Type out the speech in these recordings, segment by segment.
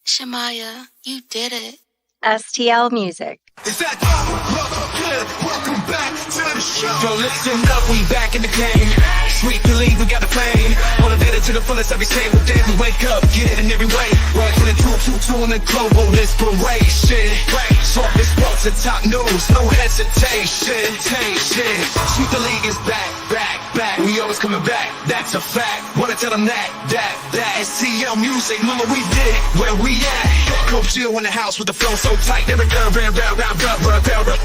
Shamaya, you did it. STL Music. Is that good? Welcome back to the show. Yo, listen up, we back in the game. Sweep the league, we got the flame. Motivated to the fullest every single day. We wake up, get it in every way. Working in 222 in the global inspiration. Talk this sports and top news, no hesitation. Sweep the league is back. We always coming back, that's a fact. Wanna tell them that STL Music, remember we did it, where we at. Coach Jill in the house with the flow so tight. Every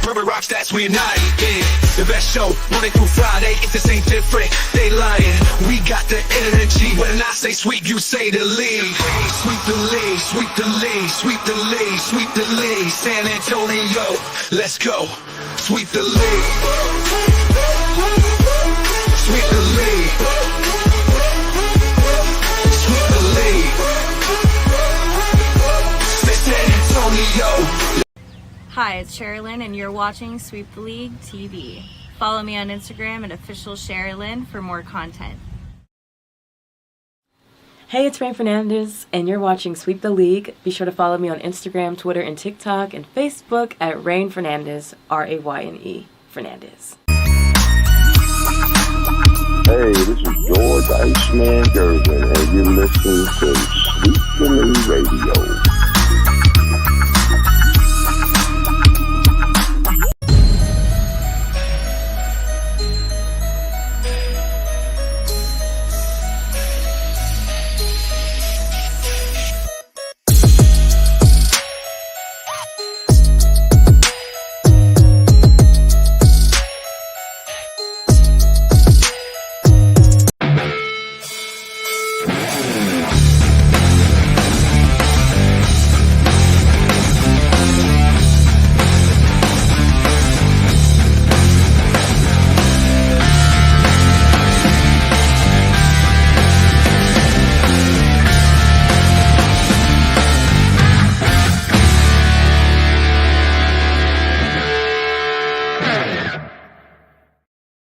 rubber rock stats, we unite. Yeah, the best show, Monday through Friday. If this ain't different, they lying. We got the energy. When I say sweep, you say the league. Sweep the league, sweep the league, sweep the league, sweep the league. San Antonio, let's go. Sweep the league. Sweep the league. Sweep the league. San Antonio. Hi, it's Sherilyn, and you're watching Sweep the League TV. Follow me on Instagram at official Sherilyn for more content. Hey, it's Rain Fernandez, and you're watching Sweep the League. Be sure to follow me on Instagram, Twitter, and TikTok, and Facebook at Rain Fernandez, Rayne Fernandez. Hey, this is George Iceman Gervin, and you're listening to Sweep the League Radio.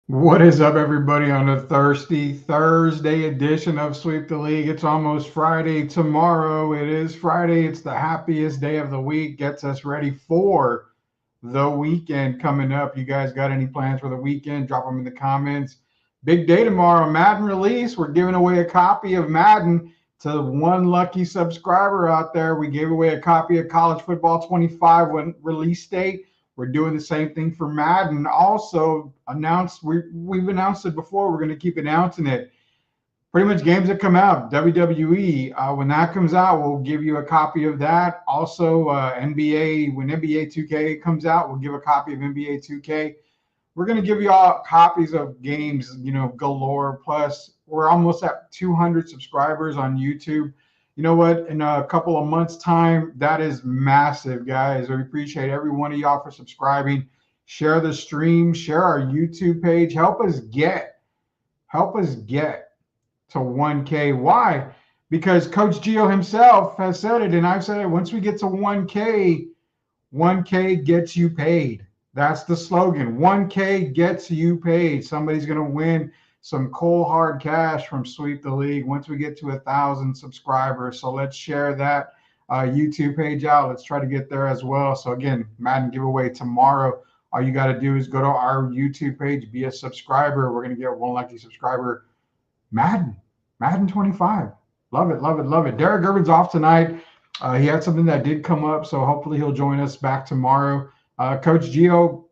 What is up, everybody, on a thirsty Thursday edition of Sweep the League? It's almost Friday. Tomorrow it is Friday. It's the happiest day of the week. Gets us ready for the weekend coming up. You guys got any plans for the weekend? Drop them in the comments. Big day tomorrow. Madden release. We're giving away a copy of Madden to one lucky subscriber out there. We gave away a copy of College Football 25 when release date. We're doing the same thing for Madden. Also announced, we've announced it before. We're going to keep announcing it. Pretty much games that come out, WWE. When that comes out, we'll give you a copy of that. Also, NBA, when NBA 2K comes out, we'll give a copy of NBA 2K. We're going to give you all copies of games, galore. Plus, we're almost at 200 subscribers on YouTube. You know what? In a couple of months' time, that is massive, guys. We appreciate every one of y'all for subscribing. Share the stream, share our YouTube page. Help us get to 1K. Why? Because Coach Gio himself has said it, and I've said it. Once we get to 1K, 1K gets you paid. That's the slogan. 1K gets you paid. Somebody's going to win some cold hard cash from Sweep the League once we get to 1,000 subscribers. So let's share that YouTube page out. Let's try to get there as well. So again, Madden giveaway tomorrow. All you got to do is go to our YouTube page, be a subscriber. We're going to get one lucky subscriber. Madden 25. Love it, love it, love it. Derek Irvin's off tonight. He had something that did come up, so hopefully he'll join us back tomorrow. Coach Gio,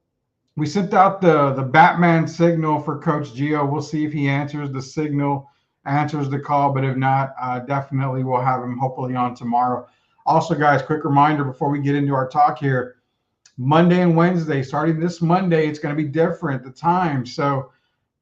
we sent out the Batman signal for Coach Gio. We'll see if he answers the signal, answers the call. But if not, definitely we'll have him hopefully on tomorrow. Also, guys, quick reminder before we get into our talk here. Monday and Wednesday, starting this Monday, it's going to be different, the time. So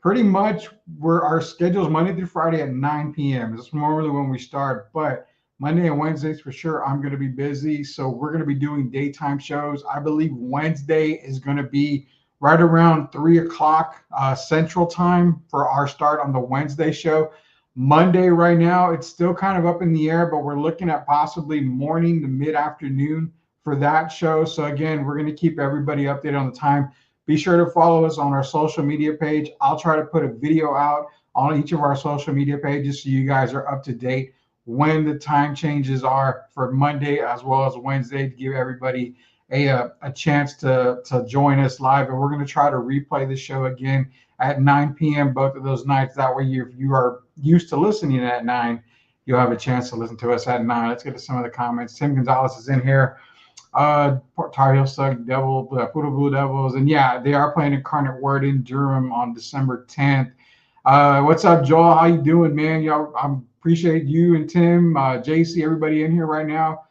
pretty much our schedule is Monday through Friday at 9 p.m. That's normally when we start. But Monday and Wednesdays, for sure, I'm going to be busy. So we're going to be doing daytime shows. I believe Wednesday is going to be right around 3 o'clock Central Time for our start on the Wednesday show. Monday right now, it's still kind of up in the air, but we're looking at possibly morning to mid-afternoon for that show. So again, we're going to keep everybody updated on the time. Be sure to follow us on our social media page. I'll try to put a video out on each of our social media pages so you guys are up to date when the time changes are for Monday as well as Wednesday to give everybody a chance to join us live. And we're going to try to replay the show again at 9 p.m. both of those nights. That way, if you are used to listening at 9, you'll have a chance to listen to us at 9. Let's get to some of the comments. Tim Gonzalez is in here. Tar Heel Suck Devil, Poodle Blue Devils. And yeah, they are playing Incarnate Word in Durham on December 10th. What's up, Joel? How you doing, man? Y'all, I appreciate you and Tim, JC, everybody in here right now.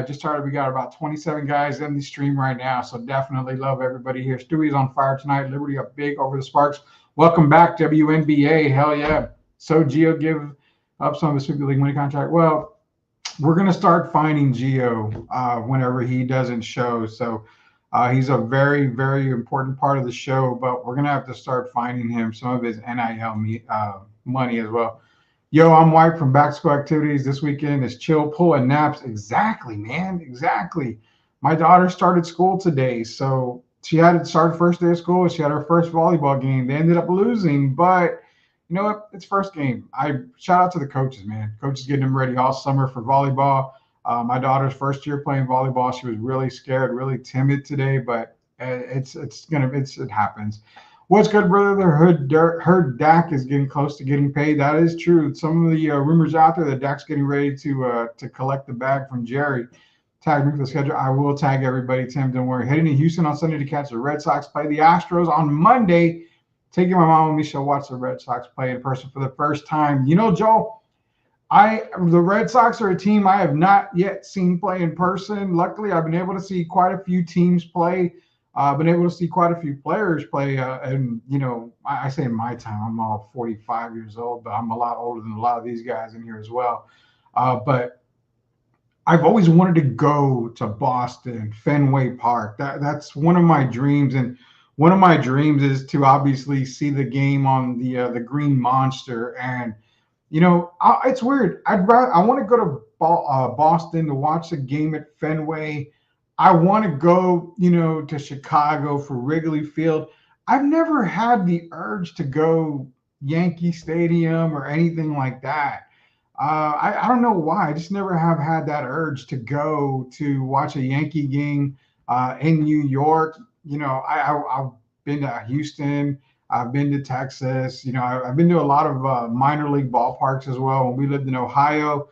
Just started. We got about 27 guys in the stream right now, so definitely love everybody here. Stewie's on fire tonight. Liberty up big over the Sparks. Welcome back, WNBA. Hell yeah. So Gio give up some of his Super League money contract. Well, we're gonna start finding Gio whenever he doesn't show. So he's a very, very important part of the show, but we're gonna have to start finding him some of his NIL money as well. Yo, I'm White from Back School Activities. This weekend is chill, pull, and naps. Exactly, man. Exactly. My daughter started school today, so she had to start first day of school. She had her first volleyball game. They ended up losing, but you know what? It's first game. I shout out to the coaches, man. Coaches getting them ready all summer for volleyball. My daughter's first year playing volleyball. She was really scared, really timid today, but it happens. What's good, brother? Heard Dak is getting close to getting paid. That is true. Some of the rumors out there that Dak's getting ready to collect the bag from Jerry. Tag me for the schedule. I will tag everybody, Tim. Don't worry. Heading to Houston on Sunday to catch the Red Sox play the Astros on Monday. Taking my mom and Misha to watch the Red Sox play in person for the first time. You know, Joel, the Red Sox are a team I have not yet seen play in person. Luckily, I've been able to see quite a few teams play. I've been able to see quite a few players play. And, you know, I say in my time, I'm all 45 years old, but I'm a lot older than a lot of these guys in here as well. But I've always wanted to go to Boston, Fenway Park. That's one of my dreams. And one of my dreams is to obviously see the game on the Green Monster. And, you know, it's weird. I want to go to Boston to watch the game at Fenway. I want to go, you know, to Chicago for Wrigley Field. I've never had the urge to go Yankee Stadium or anything like that. I don't know why. I just never have had that urge to go to watch a Yankee game in New York. You know, I've been to Houston. I've been to Texas. You know, I've been to a lot of minor league ballparks as well. When we lived in Ohio,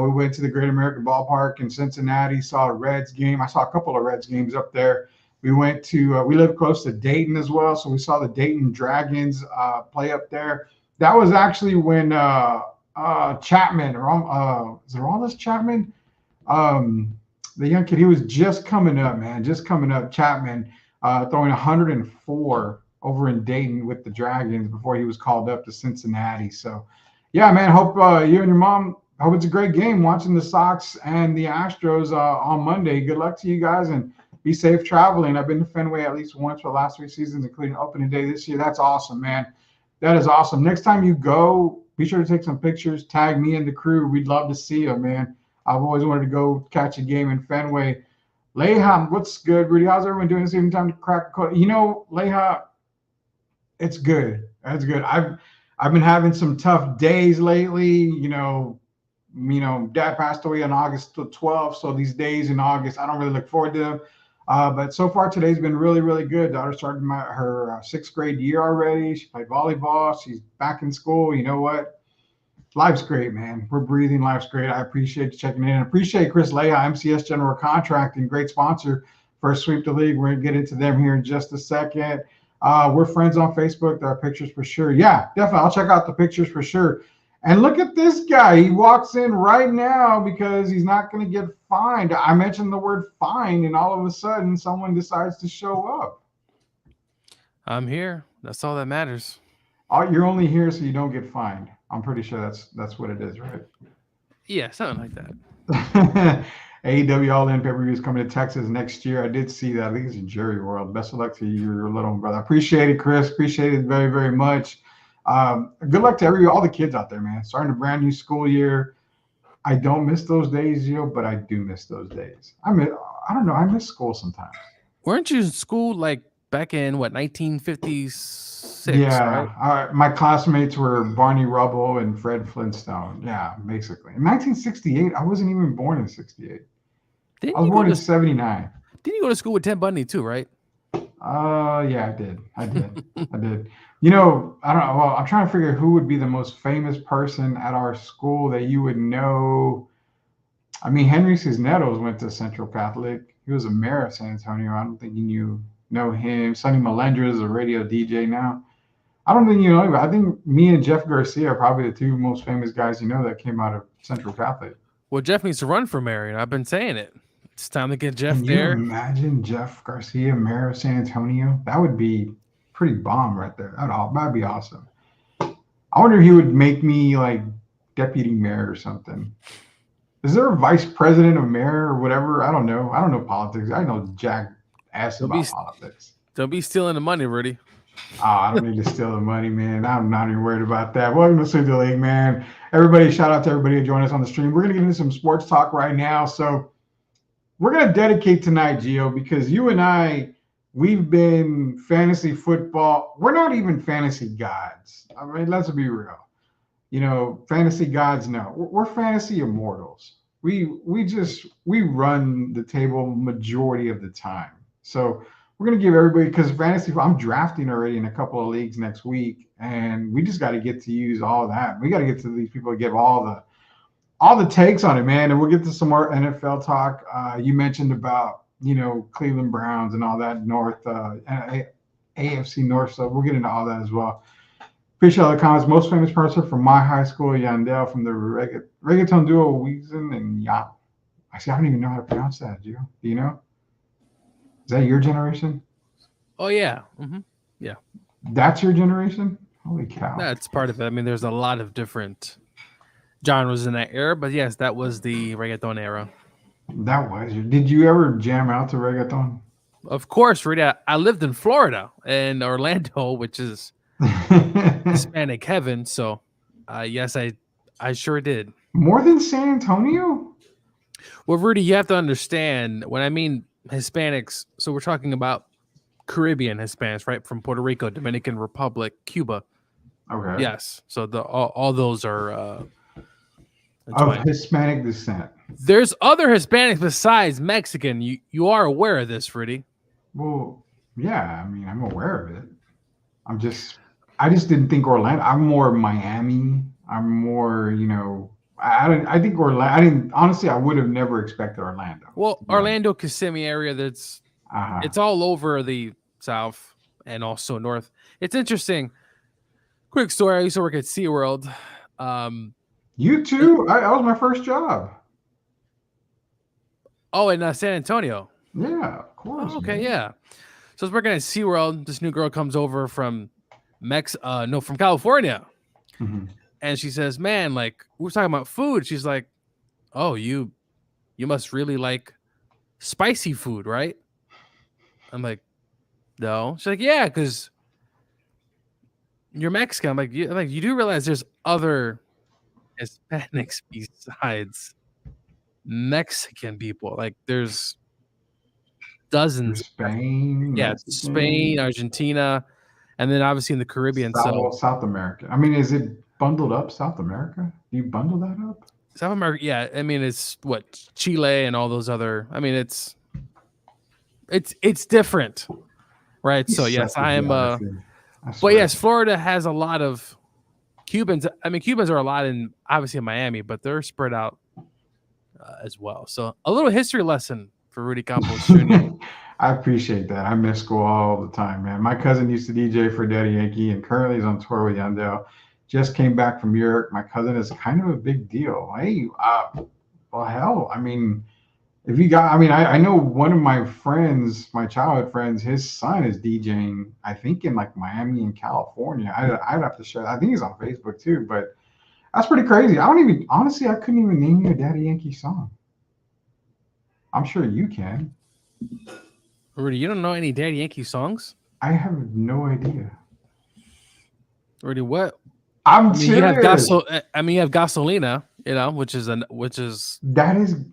we went to the Great American Ballpark in Cincinnati, saw a Reds game. I saw a couple of Reds games up there. We went to, we live close to Dayton as well, so we saw the Dayton Dragons play up there. That was actually when Chapman, is it Aroldis Chapman? The young kid, he was just coming up, man, Chapman, throwing 104 over in Dayton with the Dragons before he was called up to Cincinnati. So, yeah, man, hope you and your mom, hope it's a great game watching the Sox and the Astros on Monday. Good luck to you guys and be safe traveling. I've been to Fenway at least once for the last 3 seasons, including opening day this year. That's awesome, man. That is awesome. Next time you go, be sure to take some pictures, tag me and the crew. We'd love to see you, man. I've always wanted to go catch a game in Fenway. Leha, what's good, Rudy? How's everyone doing this evening? Time to crack a code. You know, Leha, it's good. That's good. I've been having some tough days lately, you know, Dad passed away on August 12th, so these days in August, I don't really look forward to them. But so far, today's been really, really good. Daughter started her 6th grade year already. She played volleyball. She's back in school. You know what? Life's great, man. We're breathing. Life's great. I appreciate you checking in. I appreciate Chris Leha, MCS General Contracting, great sponsor for Sweep the League. We're going to get into them here in just a second. We're friends on Facebook. There are pictures for sure. Yeah, definitely. I'll check out the pictures for sure. And look at this guy. He walks in right now because he's not going to get fined. I mentioned the word fine, and all of a sudden someone decides to show up. I'm here. That's all that matters. You're only here so you don't get fined. I'm pretty sure that's what it is, right? Yeah, something like that. AEW All-In pay-per-view is coming to Texas next year. I did see that. I think it's in Jerry World. Best of luck to you, your little brother. Appreciate it, Chris. Appreciate it very, very much. Good luck to all the kids out there, man. Starting a brand new school year. I don't miss those days, but I do miss those days. I don't know. I miss school sometimes. Weren't you in school like back in 1956? 06, right? My classmates were Barney Rubble and Fred Flintstone. Yeah, basically. In 1968, I wasn't even born in 68. I was born in 79. Didn't you go to school with Ted Bundy too, right? Yeah, I did. I did. You know, I don't know. Well, I'm trying to figure who would be the most famous person at our school that you would know. I mean, Henry Cisneros went to Central Catholic. He was a mayor of San Antonio. I don't think you know him. Sonny Melendra is a radio DJ now. I don't think you know him, but I think me and Jeff Garcia are probably the two most famous guys you know that came out of Central Catholic. Well, Jeff needs to run for mayor, and I've been saying it. It's time to get Jeff Can there. you imagine Jeff Garcia, mayor of San Antonio? That would be pretty bomb right there. That'd be awesome. I wonder if he would make me like deputy mayor or something. Is there a vice president of mayor or whatever? I don't know. I don't know politics. I know jack ass about politics. Don't be stealing the money, Rudy. I don't need to steal the money, man. I'm not even worried about that. Welcome to Sweep the League, man. Everybody, shout out to everybody who joined us on the stream. We're going to get into some sports talk right now. So we're going to dedicate tonight, Gio, because you and I, we've been fantasy football. We're not even fantasy gods. I mean, let's be real. You know, fantasy gods, no. We're fantasy immortals. We run the table majority of the time. So we're going to give everybody, because fantasy, I'm drafting already in a couple of leagues next week, and we just got to get to use all that. We got to get to these people to give all the takes on it, man. And we'll get to some more NFL talk. You mentioned about, you know, Cleveland Browns and all that North, AFC North stuff. We'll get into all that as well. Appreciate all the comments. Most famous person from my high school, Yandel, from the reggaeton duo Weezen and Yacht. Actually, I don't even know how to pronounce that, Gio. Do you know? Is that your generation? Oh, yeah. Mm-hmm. Yeah. That's your generation? Holy cow. That's part of it. I mean, there's a lot of different genres in that era, but yes, that was the reggaeton era. That was. Did you ever jam out to reggaeton? Of course, Rita. I lived in Florida and Orlando, which is Hispanic heaven. So, yes, I sure did. More than San Antonio? Well, Rudy, you have to understand when I mean Hispanics. So we're talking about Caribbean Hispanics, right? From Puerto Rico, Dominican Republic, Cuba. Okay. Yes. So all those are of Hispanic descent. There's other Hispanics besides Mexican. You are aware of this, Rudy? Well, yeah. I mean, I'm aware of it. I just didn't think Orlando. I'm more Miami. I'm more, you know. I think Orlando. Honestly, I would have never expected Orlando. Well, Orlando, Kissimmee area. It's all over the South and also North. It's interesting. Quick story. I used to work at SeaWorld. You too? That was my first job. Oh, in San Antonio. Yeah, of course. Oh, okay, man. yeah. So I was working at SeaWorld. This new girl comes over from from California. Mm-hmm. And she says, man, like, we're talking about food. She's like, oh, you must really like spicy food, right? I'm like, no. She's like, yeah, because you're Mexican. I'm like, you do realize there's other Hispanics besides Mexican people. Like, there's dozens. Spain. Yeah, Spain, Argentina, and then obviously in the Caribbean. South America. I mean, is it bundled up South America? Do you bundle that up? South America, yeah. I mean, it's what Chile and all those other. I mean, it's different, right? So yes, I am. But yes, Florida has a lot of Cubans. I mean, Cubans are a lot in obviously in Miami, but they're spread out as well. So a little history lesson for Rudy Campos Jr. I appreciate that. I miss school all the time, man. My cousin used to DJ for Daddy Yankee, and currently is on tour with Yandel. Just came back from Europe. My cousin is kind of a big deal. Hey, well, hell, I mean, if you got, I mean, I know one of my friends, my childhood friends, his son is DJing, I think in like Miami and California. I'd have to share. I think he's on Facebook too, but that's pretty crazy. Honestly, I couldn't even name you a Daddy Yankee song. I'm sure you can. Rudy, you don't know any Daddy Yankee songs? I have no idea. Rudy, what? I'm serious. You have Gasolina, you know, which is that is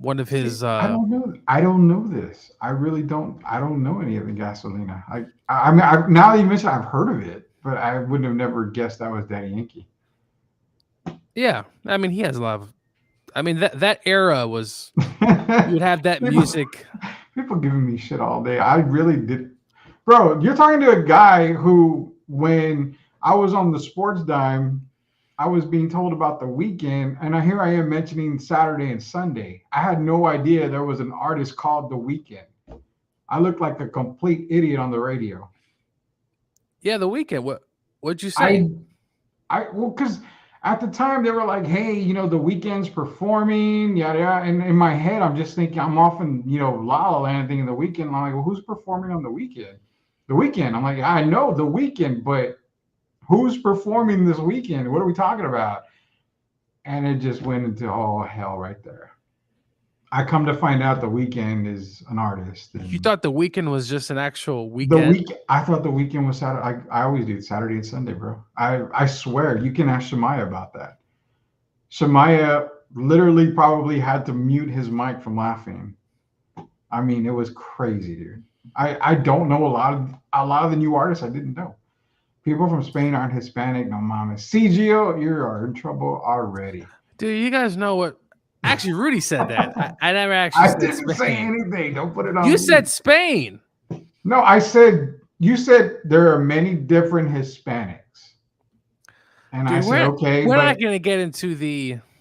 one of his. I don't know. I don't know this. I really don't. I don't know any of the Gasolina. I mean, now that you mentioned, I've heard of it, but I wouldn't have never guessed that was Daddy Yankee. Yeah, I mean, he has a lot of. I mean, that era was. You would have that music. People giving me shit all day. I really did, bro. You're talking to a guy who, when I was on the Sports Dime, I was being told about The Weeknd, and here I am mentioning Saturday and Sunday. I had no idea there was an artist called The Weeknd. I looked like a complete idiot on the radio. Yeah, The Weeknd. What'd you say? Well, because at the time they were like, hey, you know, The Weeknd's performing, yada yada. And in my head, I'm just thinking, I'm often, you know, La La Land thinking The Weeknd. I'm like, well, who's performing on The Weeknd? The Weeknd. I'm like, I know The Weeknd, but who's performing this weekend? What are we talking about? And it just went into all hell right there. I come to find out The Weeknd is an artist. You thought The Weeknd was just an actual weekend? I thought The Weeknd was Saturday. I always do Saturday and Sunday, bro. I swear, you can ask Shemaya about that. Shemaya literally probably had to mute his mic from laughing. I mean, it was crazy, dude. I don't know a lot of the new artists I didn't know. People from Spain aren't Hispanic, no mames. CGO, you are in trouble already. Dude, you guys know what? Actually, Rudy said that. I never actually said didn't Spain. say anything. Don't put it on You me. said Spain. No, you said there are many different Hispanics. And Dude, I said, okay. We're but not going to get into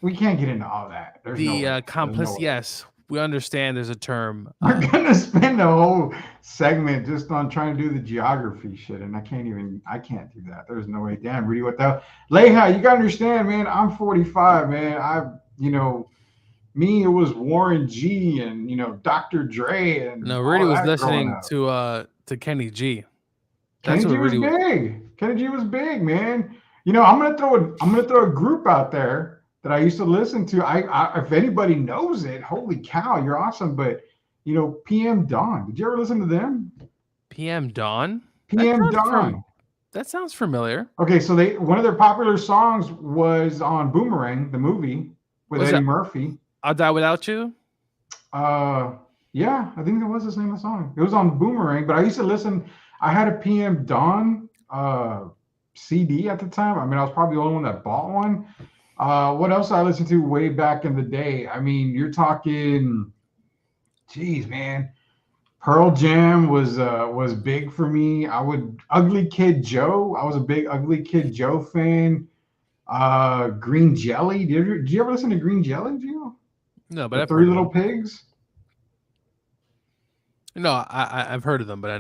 we can't get into all that. There's complicity. Yes, we understand there's a term. We're going to spend a whole segment just on trying to do the geography shit. And I can't do that. There's no way. Damn, Rudy, what the Leha, you got to understand, man. I'm 45, man. Me, it was Warren G and, you know, Dr. Dre. And no, Rudy was listening to Kenny G. Kenny G was big. Kenny G was big, man. You know, I'm gonna throw a group out there that I used to listen to. I if anybody knows it, holy cow, you're awesome. But you know, PM Dawn. Did you ever listen to them? PM Dawn? PM Dawn. That sounds familiar. Okay, so one of their popular songs was on Boomerang, the movie with Eddie Murphy. I'll Die Without You? Yeah, I think that was the name of the song. It was on Boomerang, but I used to listen. I had a PM Dawn CD at the time. I mean, I was probably the only one that bought one. What else I listened to way back in the day? I mean, you're talking, geez, man. Pearl Jam was big for me. Ugly Kid Joe. I was a big Ugly Kid Joe fan. Green Jelly. Did you ever listen to Green Jelly, Gio? No, but Three Little Pigs. No, I've heard of them, but I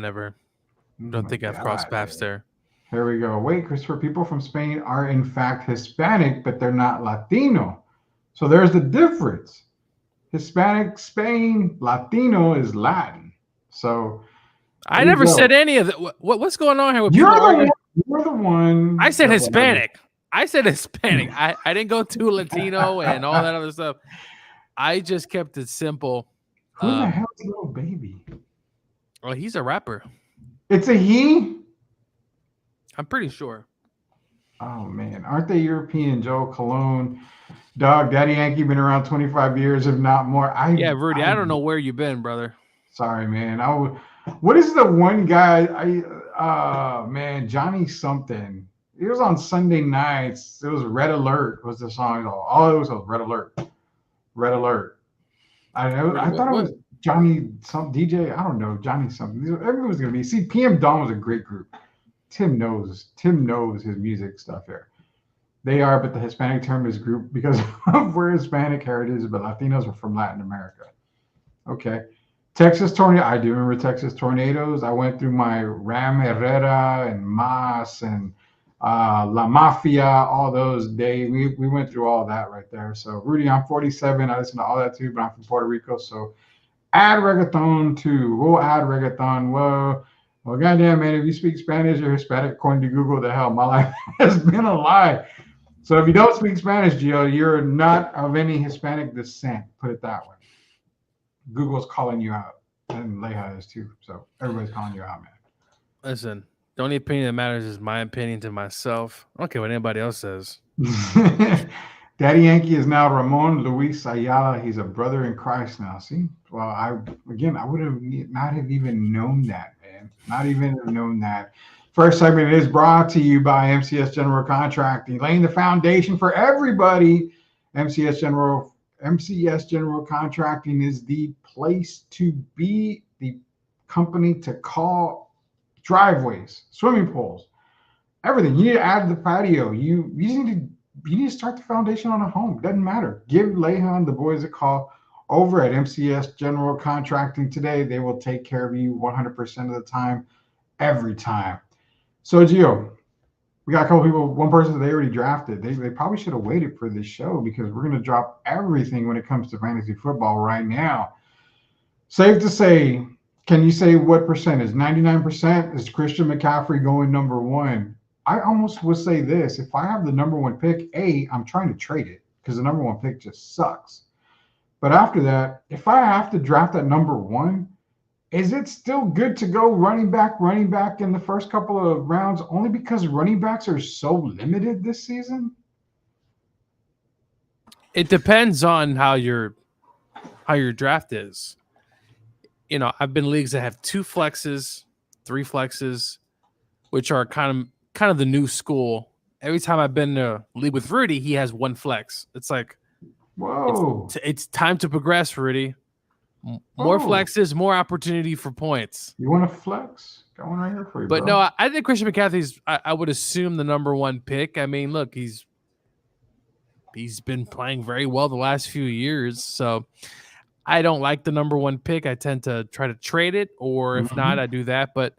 don't think I've crossed paths there. Here we go. Wait, Christopher, people from Spain are in fact Hispanic, but they're not Latino. So there's the difference. Hispanic, Spain, Latino is Latin. So I never said any of that. What's going on here with You're the one. I said Hispanic. I said Hispanic. I didn't go to Latino and all that other stuff. I just kept it simple. Who the hell is Little Baby? Oh, he's a rapper. It's a he? I'm pretty sure. Oh, man. Aren't they European? Joe Cologne. Dog, Daddy Yankee been around 25 years, if not more. Yeah, Rudy, I don't know where you've been, brother. Sorry, man. What is the one guy? Man, Johnny something. It was on Sunday nights. It was Red Alert was the song. All it was Red Alert. Red Alert. I thought it was Johnny some DJ. I don't know, Johnny something. Everyone was gonna be. See, PM Dawn was a great group. Tim knows his music stuff here. They are, but the Hispanic term is group because of where Hispanic heritage, but Latinos are from Latin America. Okay. Texas Tornado. I do remember Texas Tornadoes. I went through my Ram Herrera and Mas and La Mafia, all those days. We went through all that right there. So, Rudy, I'm 47. I listen to all that too, but I'm from Puerto Rico. So, add reggaeton too. We'll add reggaeton. Whoa. Well, goddamn, man, if you speak Spanish or Hispanic, according to Google, the hell, my life has been a lie. So, if you don't speak Spanish, Gio, you're not of any Hispanic descent. Put it that way. Google's calling you out. And Leha is too. So, everybody's calling you out, man. Listen. The only opinion that matters is my opinion to myself. I don't care what anybody else says. Daddy Yankee is now Ramon Luis Ayala. He's a brother in Christ now. See, well, I would have not have even known that, man. Not even have known that. First segment is brought to you by MCS General Contracting, laying the foundation for everybody. MCS General Contracting is the place to be, the company to call. Driveways, swimming pools, everything. You need to add to the patio. You need to start the foundation on a home. It doesn't matter. Give Lehan, the boys, a call over at MCS General Contracting today. They will take care of you 100% of the time, every time. So, Gio, we got a couple people. One person that they already drafted. They probably should have waited for this show because we're going to drop everything when it comes to fantasy football right now. Safe to say, can you say what percentage? 99% is Christian McCaffrey going number one. I almost would say this. If I have the number one pick, I'm trying to trade it because the number one pick just sucks. But after that, if I have to draft at number one, is it still good to go running back in the first couple of rounds only because running backs are so limited this season? It depends on how your draft is. You know, I've been in leagues that have 2 flexes, 3 flexes, which are kind of the new school. Every time I've been in a league with Rudy, he has 1 flex. It's like, whoa, it's time to progress, Rudy. More flexes, more opportunity for points. You want to flex? Got one right here for you. But bro. no, I think Christian McCaffrey's. I would assume the number one pick. I mean, look, he's been playing very well the last few years, so. I don't like the number one pick. I tend to try to trade it, or if not, I do that. But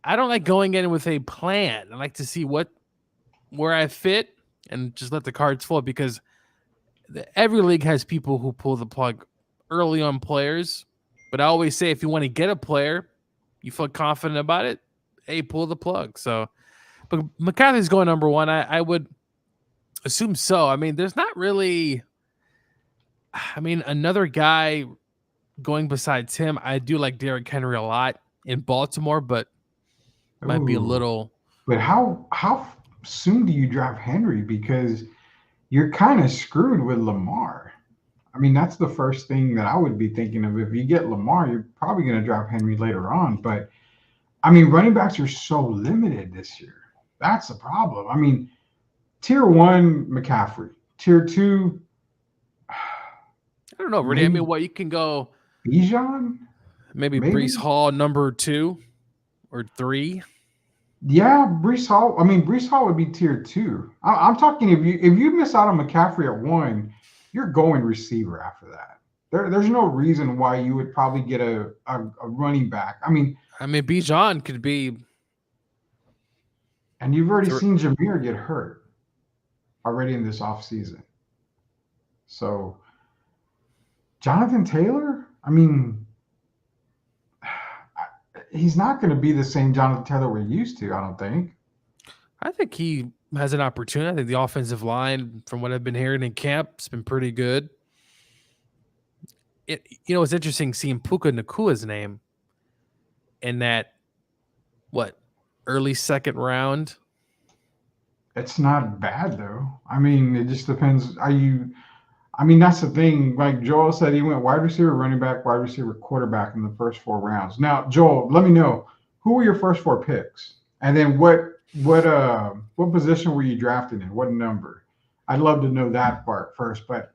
I don't like going in with a plan. I like to see where I fit and just let the cards fall because every league has people who pull the plug early on players. But I always say if you want to get a player, you feel confident about it, hey, pull the plug. So, but McCaffrey's going number one. I would assume so. I mean, there's not really. I mean, another guy going besides him, I do like Derrick Henry a lot in Baltimore, but might be a little. But how soon do you draft Henry? Because you're kind of screwed with Lamar. I mean, that's the first thing that I would be thinking of. If you get Lamar, you're probably going to draft Henry later on. But, I mean, running backs are so limited this year. That's the problem. I mean, tier 1, McCaffrey. Tier 2, I don't know, Rudy. I mean, what you can go Bijan? Maybe Breece Hall number 2 or 3. Yeah, Breece Hall. I mean, Breece Hall would be tier 2. I'm talking if you miss out on McCaffrey at 1, you're going receiver after that. There's no reason why you would probably get a running back. I mean, Bijan could be. And you've already seen Jameer get hurt already in this offseason. So. Jonathan Taylor? I mean, he's not going to be the same Jonathan Taylor we're used to, I don't think. I think he has an opportunity. I think the offensive line, from what I've been hearing in camp, has been pretty good. It's interesting seeing Puka Nakua's name in that, early second round? It's not bad, though. I mean, it just depends. I mean, that's the thing. Like Joel said, he went wide receiver, running back, wide receiver, quarterback in the first 4 rounds. Now, Joel, let me know, who were your first 4 picks? And then what position were you drafted in? What number? I'd love to know that part first. But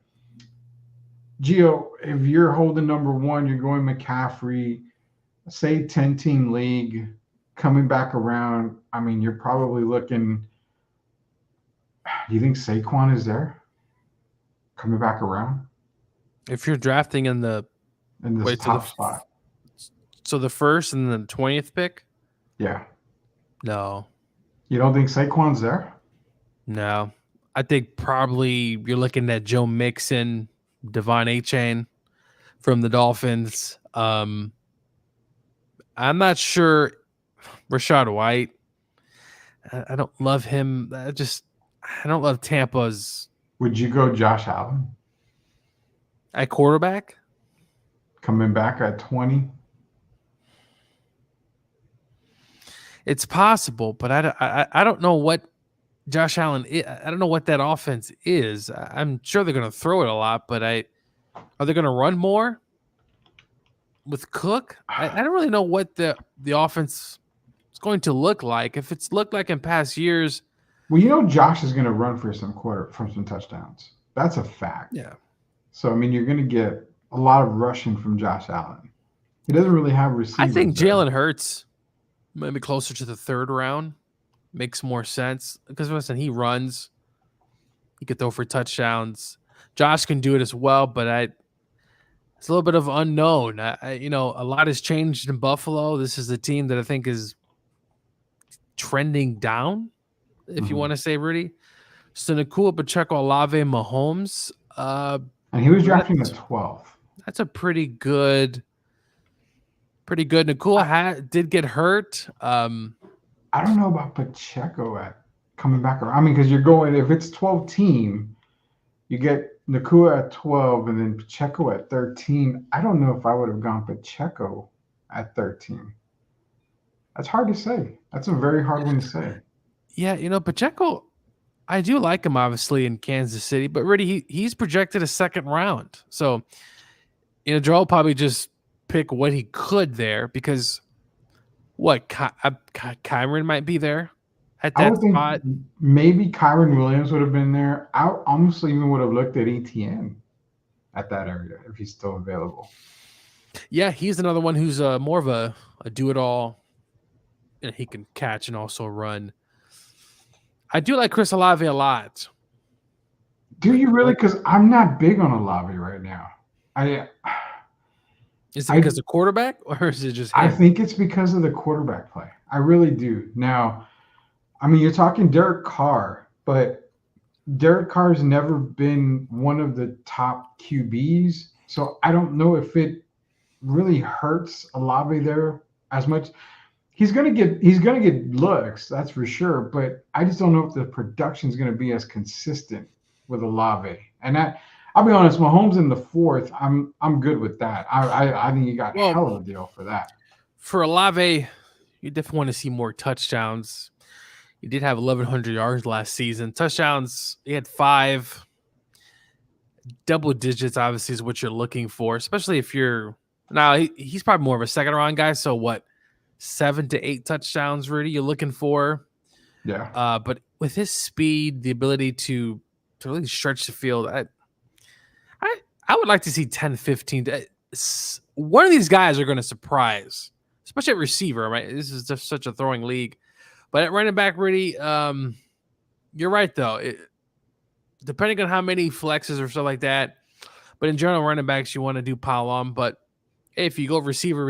Gio, if you're holding number 1, you're going McCaffrey, say 10-team league, coming back around. I mean, you're probably looking. Do you think Saquon is there? Coming back around? If you're drafting in this top spot. So the first and the 20th pick? Yeah. No. You don't think Saquon's there? No. I think probably you're looking at Joe Mixon, Devon Achane from the Dolphins. I'm not sure. Rachaad White. I don't love him. I don't love Tampa's. Would you go Josh Allen? At quarterback? Coming back at 20? It's possible, but I don't know what Josh Allen, I don't know what that offense is. I'm sure they're going to throw it a lot, but are they going to run more with Cook? I don't really know what the offense is going to look like. If it's looked like in past years. Well, you know Josh is going to run for some touchdowns. That's a fact. Yeah. So, I mean, you're going to get a lot of rushing from Josh Allen. He doesn't really have receivers. I think Jalen Hurts maybe closer to the third round makes more sense because listen, he runs. He could throw for touchdowns. Josh can do it as well, but it's a little bit of unknown. A lot has changed in Buffalo. This is a team that I think is trending down, if you want to say, Rudy. So Nakua, Pacheco, Olave, Mahomes. And he was drafting at 12th. That's a pretty good. Nakua did get hurt. I don't know about Pacheco at coming back around. I mean, because you're going, if it's 12 team, you get Nakua at 12 and then Pacheco at 13. I don't know if I would have gone Pacheco at 13. That's hard to say. That's a very hard one to say. Yeah, Pacheco, I do like him obviously in Kansas City, but really he's projected a second round. So, Joel probably just pick what he could there because Kyren might be there at that spot. Maybe Kyren Williams would have been there. I honestly even would have looked at ETN at that area if he's still available. Yeah, he's another one who's more of a do-it-all. And he can catch and also run. I do like Chris Olave a lot. Do you really? Because I'm not big on Olave right now. Is it because of quarterback or is it just him? I think it's because of the quarterback play. I really do. Now, I mean, you're talking Derek Carr, but Derek Carr's never been one of the top QBs. So I don't know if it really hurts Olave there as much. He's gonna get looks, that's for sure. But I just don't know if the production is gonna be as consistent with Olave. And I'll be honest, Mahomes in the fourth, I'm good with that. I think you got hell of a deal for that. For Olave, you definitely want to see more touchdowns. He did have 1,100 yards last season. Touchdowns, he had 5. Double digits, obviously, is what you're looking for, especially if you're now. He's probably more of a second round guy. So what? 7 to 8 touchdowns, Rudy, you're looking for. Yeah. But with his speed, the ability to really stretch the field, I would like to see 10, 15. One of these guys are going to surprise, especially at receiver, right? This is just such a throwing league. But at running back, Rudy, you're right, though. Depending on how many flexes or stuff like that. But in general, running backs, you want to do pile on. But if you go receiver,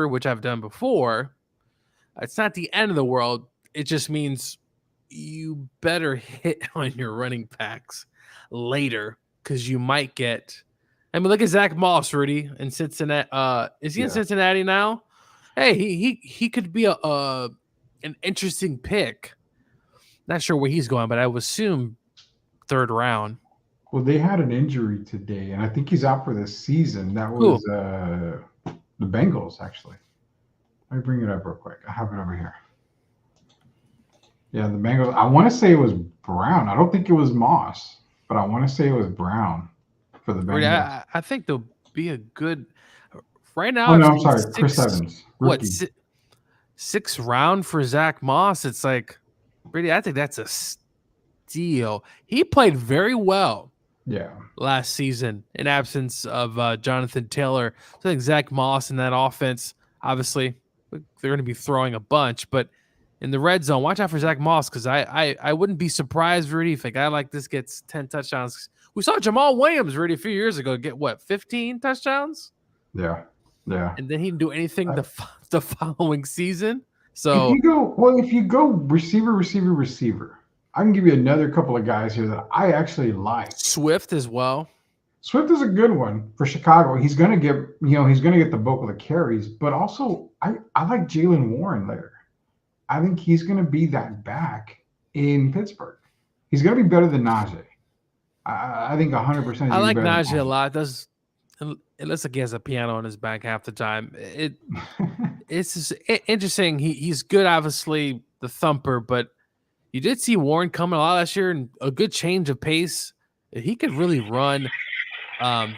which I've done before, it's not the end of the world. It just means you better hit on your running backs later because you might get. I mean, look at Zach Moss, Rudy, in Cincinnati. Is he in Cincinnati now? Hey, he could be an interesting pick. Not sure where he's going, but I would assume third round. Well, they had an injury today, and I think he's out for the season. That was the Bengals, actually. Let me bring it up real quick. I have it over here. Yeah, the Bengals. I want to say it was Brown. I don't think it was Moss, but I want to say it was Brown for the Bengals. I think they'll be a good right now. Oh, no, I'm sorry. Chris Evans. Rookie. What, 6th round for Zach Moss? It's like, really, I think that's a steal. He played very well. Yeah. Last season, in absence of Jonathan Taylor. So I think Zach Moss in that offense, obviously, they're going to be throwing a bunch, but in the red zone, watch out for Zach Moss because I wouldn't be surprised, Rudy, if a guy like this gets 10 touchdowns. We saw Jamal Williams, Rudy, a few years ago get, 15 touchdowns? Yeah. And then he didn't do anything the following season. So if you go receiver, I can give you another couple of guys here that I actually like. Swift as well. Swift is a good one for Chicago. He's going to get, the bulk of the carries, but also I like Jaylen Warren later. I think he's going to be that back in Pittsburgh. He's going to be better than Najee. I think 100%. I like Najee a lot. It looks like he has a piano on his back half the time. It's just interesting. He's good, obviously, the thumper, but you did see Warren coming a lot last year and a good change of pace. He could really run,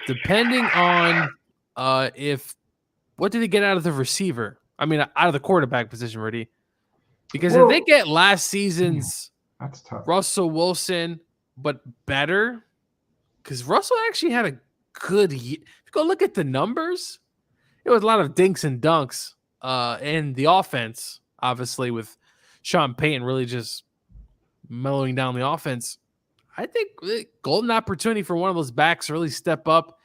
depending on what did he get out of the receiver? I mean, out of the quarterback position, Rudy. Because if they get last season's that's tough. Russell Wilson, but better, because Russell actually had a good year. If you go look at the numbers, it was a lot of dinks and dunks in the offense, obviously, with Sean Payton really just mellowing down the offense. I think golden opportunity for one of those backs to really step up.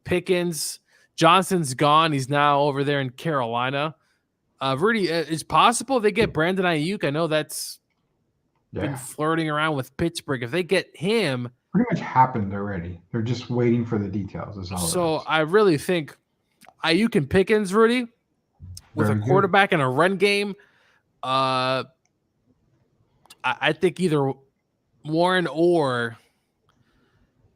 Pickens, Johnson's gone. He's now over there in Carolina. Rudy, it's possible they get Brandon Ayuk. I know that's been flirting around with Pittsburgh. If they get him, pretty much happened already. They're just waiting for the details. Is all so I really think Ayuk and Pickens, Rudy, with a quarterback and a run game. I think either Warren or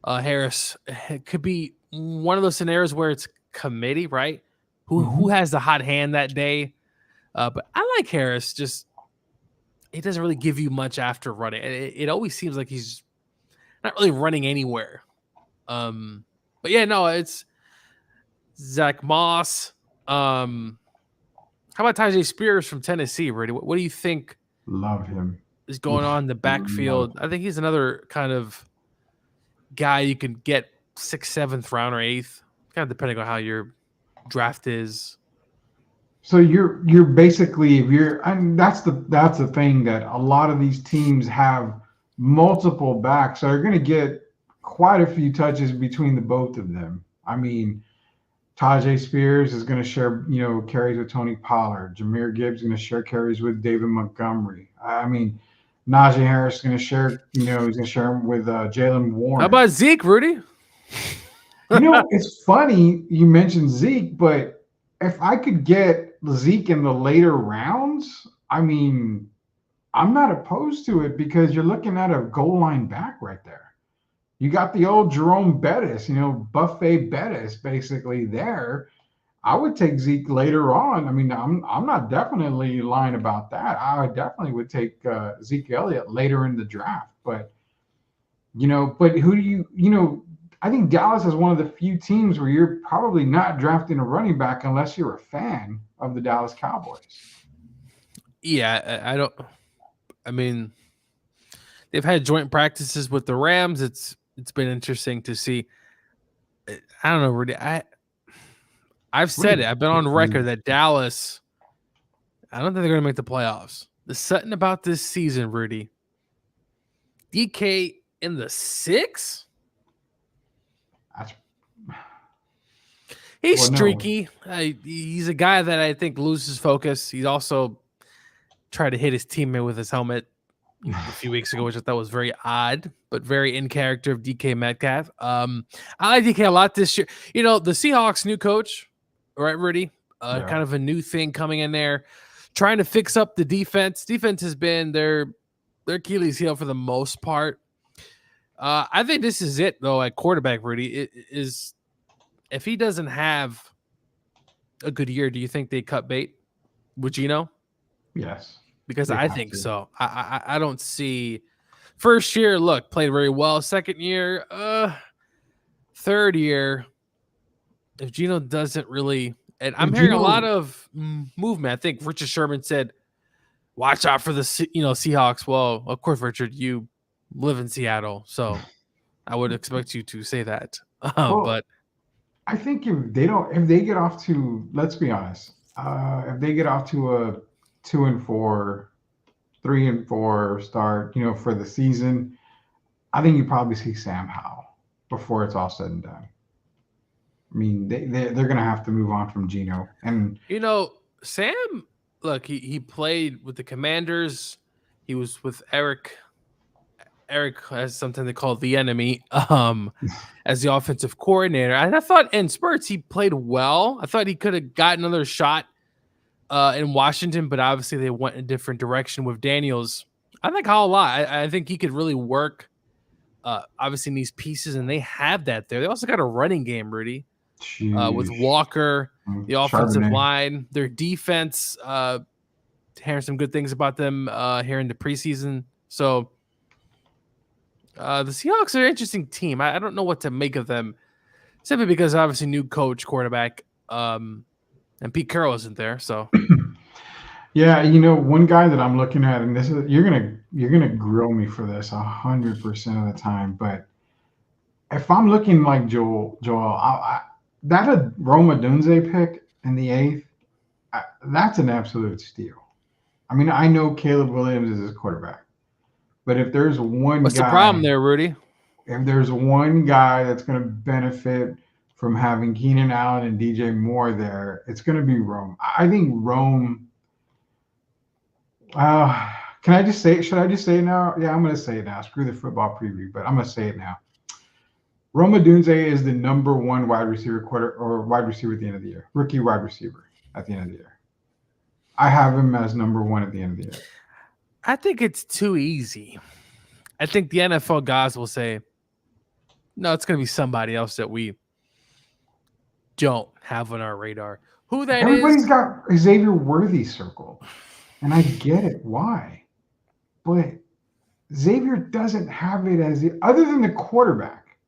Harris could be one of those scenarios where it's committee, right? Who has the hot hand that day? But I like Harris. Just he doesn't really give you much after running. It always seems like he's not really running anywhere. But yeah, no, it's Zach Moss. How about Tyjae Spears from Tennessee, Rudy? What do you think? Love him. Is going on in the backfield? I think he's another kind of guy you can get 6th, 7th round or 8th, kind of depending on how your draft is. So you're basically that's the thing that a lot of these teams have multiple backs, so they're going to get quite a few touches between the both of them. I mean, Tyjae Spears is going to share carries with Tony Pollard. Jahmyr Gibbs is going to share carries with David Montgomery. I mean, Najee Harris is going to share he's going to share them with Jaylen Warren. How about Zeke, Rudy? It's funny you mentioned Zeke, but if I could get Zeke in the later rounds, I mean, I'm not opposed to it because you're looking at a goal line back right there. You got the old Jerome Bettis, Buffet Bettis basically there. I would take Zeke later on. I mean, I'm not definitely lying about that. I definitely would take Zeke Elliott later in the draft. But, but who do you I think Dallas is one of the few teams where you're probably not drafting a running back unless you're a fan of the Dallas Cowboys. Yeah, I mean, they've had joint practices with the Rams. It's been interesting to see. I don't know, Rudy. I've said it. I've been on record that Dallas, I don't think they're going to make the playoffs. There's something about this season, Rudy. DK in the 6? He's streaky. He's a guy that I think loses focus. He's also tried to hit his teammate with his helmet a few weeks ago, which I thought was very odd, but very in character of DK Metcalf. I like DK a lot this year. The Seahawks' new coach, right, Rudy? Kind of a new thing coming in there, trying to fix up the defense. Defense has been their Achilles heel for the most part. I think this is it, though, at quarterback, Rudy. It is if he doesn't have a good year, do you think they cut bait with Geno? Yes. Because I think so. I don't see first year, look, played very well. Second year, third year, if Geno doesn't really, and I'm hearing a lot of movement. I think Richard Sherman said, watch out for the Seahawks. Well, of course, Richard, you live in Seattle, so I would expect you to say that. But I think if they get off to, let's be honest, if they get off to a 2-4, 3-4 start, for the season, I think you probably see Sam Howell before it's all said and done. I mean, they're going to have to move on from Geno. And Sam, look, he played with the Commanders. He was with Eric has something they call the enemy as the offensive coordinator. And I thought in spurts he played well. I thought he could have gotten another shot in Washington, but obviously they went in a different direction with Daniels. I like Howell a lot. I think he could really work obviously in these pieces, and they have that there. They also got a running game, Rudy, with Walker, the offensive line, their defense, hearing some good things about them here in the preseason. So the Seahawks are an interesting team. I don't know what to make of them, simply because obviously new coach, quarterback, and Pete Carroll isn't there. So Yeah, one guy that I'm looking at, and this is you're gonna grill me for this 100% of the time, but if I'm looking like Joel, that a Rome Odunze pick in the 8th, that's an absolute steal. I mean, I know Caleb Williams is his quarterback, but if there's one what's guy, the problem there, Rudy? if there's one guy that's going to benefit from having Keenan Allen and DJ Moore there, it's going to be Rome. I think Rome. Can I just say it? Should I just say it now? Yeah, I'm going to say it now. Screw the football preview, but I'm going to say it now. Rome Odunze is the number 1 wide receiver wide receiver at the end of the year. Rookie wide receiver at the end of the year. I have him as number 1 at the end of the year. I think it's too easy. I think the NFL guys will say, no, it's going to be somebody else that we don't have on our radar. Who that Everybody's is? got Xavier Worthy circled, and I get it why, but Xavier doesn't have it as other than the quarterback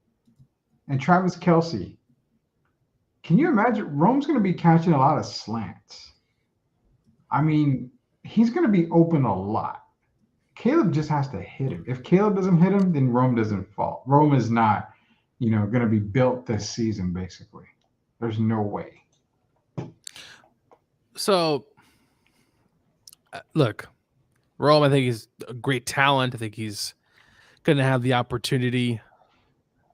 and Travis Kelce. Can you imagine? Rome's going to be catching a lot of slants. I mean, he's going to be open a lot. Caleb just has to hit him. If Caleb doesn't hit him, then Rome doesn't fall. Rome is not, going to be built this season, basically. There's no way. So, look, Rome, I think he's a great talent. I think he's going to have the opportunity.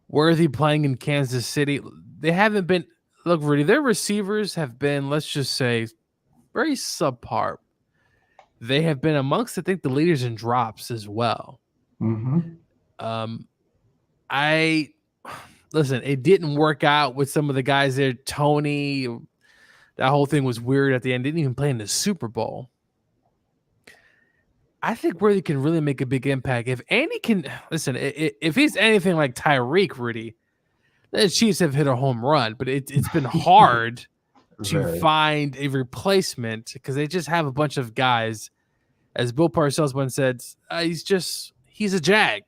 Worthy playing in Kansas City. They haven't been, look, Rudy, their receivers have been, let's just say, very subpar. They have been amongst, I think, the leaders in drops as well. Mm-hmm. Listen, it didn't work out with some of the guys there. Tony, that whole thing was weird at the end. Didn't even play in the Super Bowl. I think Worthy can really make a big impact. If Andy can, listen, if he's anything like Tyreek, Rudy, the Chiefs have hit a home run, but it's been hard to find a replacement because they just have a bunch of guys. As Bill Parcells once said, he's a Jag,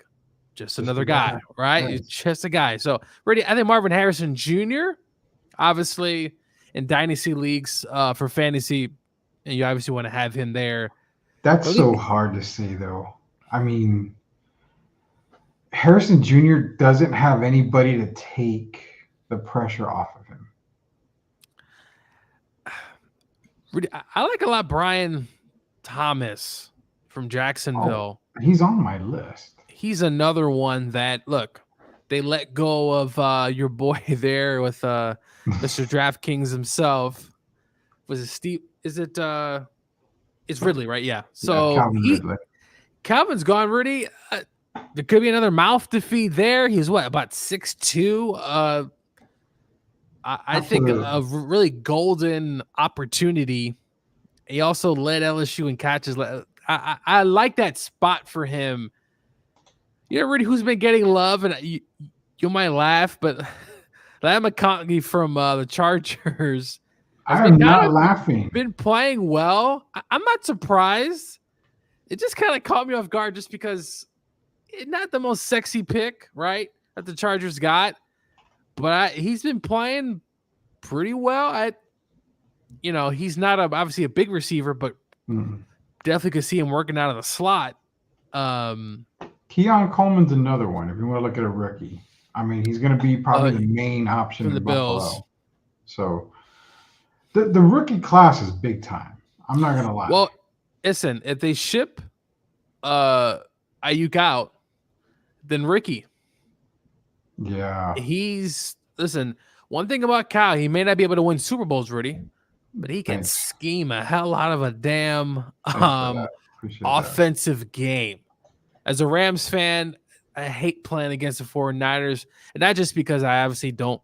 just another guy, right? Nice. He's just a guy. So, Rudy, I think Marvin Harrison Jr., obviously in dynasty leagues for fantasy, and you obviously want to have him there. That's so hard to say, though. I mean, Harrison Jr. doesn't have anybody to take the pressure off of him. Rudy, I like a lot Brian Thomas from Jacksonville. Oh, he's on my list. He's another one that, look, they let go of your boy there with Mr. DraftKings himself. Was it Steve? Is it it's Ridley, right? Yeah. So Calvin's gone, Rudy. There could be another mouth to feed there. He's what, about 6'2"? I think a really golden opportunity. He also led LSU in catches. I like that spot for him. Rudy, who's been getting love, and you might laugh, but Lam McConkey from the Chargers. I'm not laughing. Been playing well. I'm not surprised. It just kind of caught me off guard just because it's not the most sexy pick, right, that the Chargers got. But he's been playing pretty well. He's not obviously a big receiver, but definitely could see him working out of the slot. Keon Coleman's another one. If you want to look at a rookie, I mean, he's going to be probably the main option for the Bills. So the rookie class is big time. I'm not going to lie. Well, listen, if they ship Ayuk out, then Ricky. Yeah. Listen, one thing about Kyle, he may not be able to win Super Bowls, Rudy, but he can scheme a hell out of a damn offensive game. As a Rams fan, I hate playing against the 49ers, and not just because I obviously don't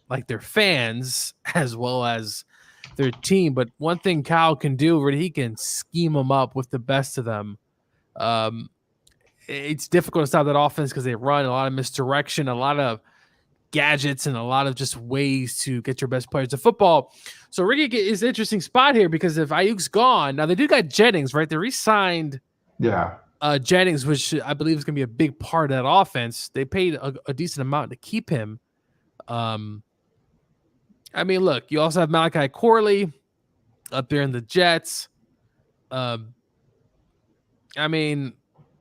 like their fans as well as their team, but one thing Kyle can do, Rudy, he can scheme them up with the best of them. It's difficult to stop that offense because they run a lot of misdirection, a lot of gadgets, and a lot of just ways to get your best players to football. So Ricky is an interesting spot here because if Ayuk's gone, now they do got Jennings, right? They re-signed Jennings, which I believe is going to be a big part of that offense. They paid a decent amount to keep him. I mean, look, you also have Malachi Corley up there in the Jets. I mean,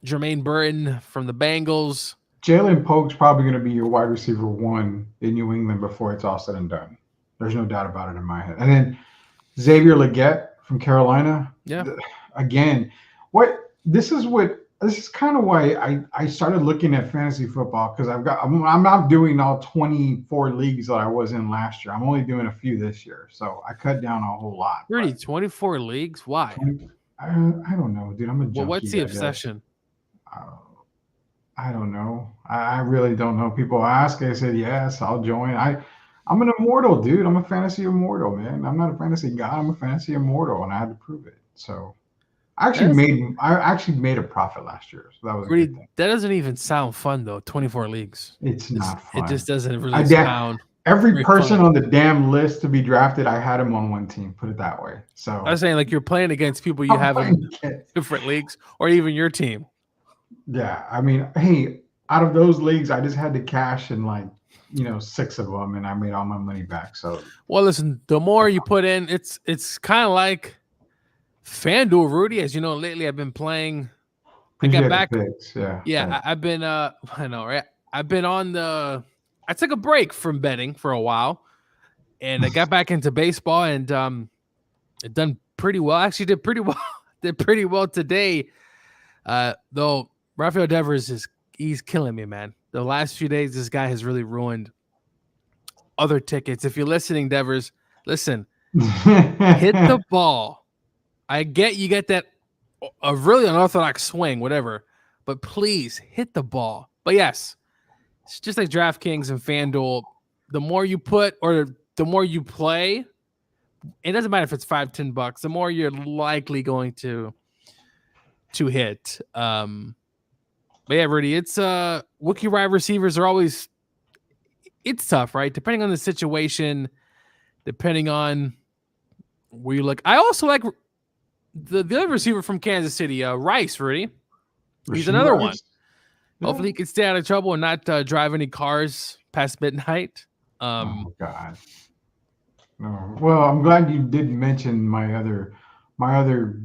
Jermaine Burton from the Bengals. Jalen Polk's probably going to be your wide receiver 1 in New England before it's all said and done. There's no doubt about it in my head. And then Xavier Legette from Carolina. Yeah. Again, this is kind of why I started looking at fantasy football, because I'm not doing all 24 leagues that I was in last year. I'm only doing a few this year, so I cut down a whole lot. 24 leagues? Why? I don't know, dude. I'm a junkie. Well, what's the obsession? I don't know. I really don't know. People ask. I said yes, I'll join. I'm an immortal, dude. I'm a fantasy immortal, man. I'm not a fantasy god. I'm a fantasy immortal, and I had to prove it. So I actually made a profit last year. So that was a good thing. That doesn't even sound fun though. 24 leagues. It's not fun. It just doesn't really sound. Every person on the damn list to be drafted, I had him on one team. Put it that way. So I was saying, like, you're playing against people you have in different leagues, or even your team. Yeah, I mean, hey, out of those leagues, I just had to cash in 6 of them, and I made all my money back. So, well, listen, the more you put in, it's kind of like FanDuel, Rudy. As you know, lately I've been playing. I got back. I've been. I know, right? I've been on the. I took a break from betting for a while, and I got back into baseball, and it done pretty well. Actually, did pretty well. Did pretty well today, though. Rafael Devers he's killing me, man. The last few days, this guy has really ruined other tickets. If you're listening, Devers, listen, hit the ball. I get you get that a really unorthodox swing, whatever, but please hit the ball. But yes, it's just like DraftKings and FanDuel. The more you put or the more you play, it doesn't matter if it's $5-10, the more you're likely going to hit. But yeah, Rudy, it's rookie wide receivers are always it's tough, right? Depending on the situation, depending on where you look. I also like the other receiver from Kansas City, Rice, Rudy. He's another one. Yeah. Hopefully he can stay out of trouble and not drive any cars past midnight. Oh God. No. Well, I'm glad you did mention my other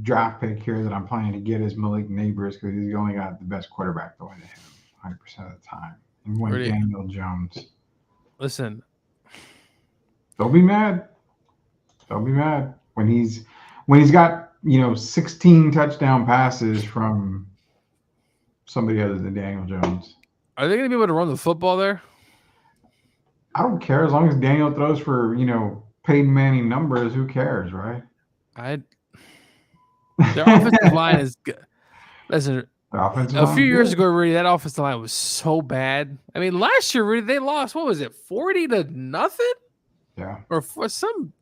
draft pick here that I'm planning to get is Malik Neighbors, because he's only got the best quarterback going to him 100% of the time. And one Daniel Jones. Listen. Don't be mad. Don't be mad. When he's got, 16 touchdown passes from somebody other than Daniel Jones. Are they going to be able to run the football there? I don't care. As long as Daniel throws for, Peyton Manning numbers, who cares, right? Their offensive line is good. Listen, a few years ago, Rudy, that offensive line was so bad. I mean, last year, Rudy, they lost, 40-0? Yeah. Or for some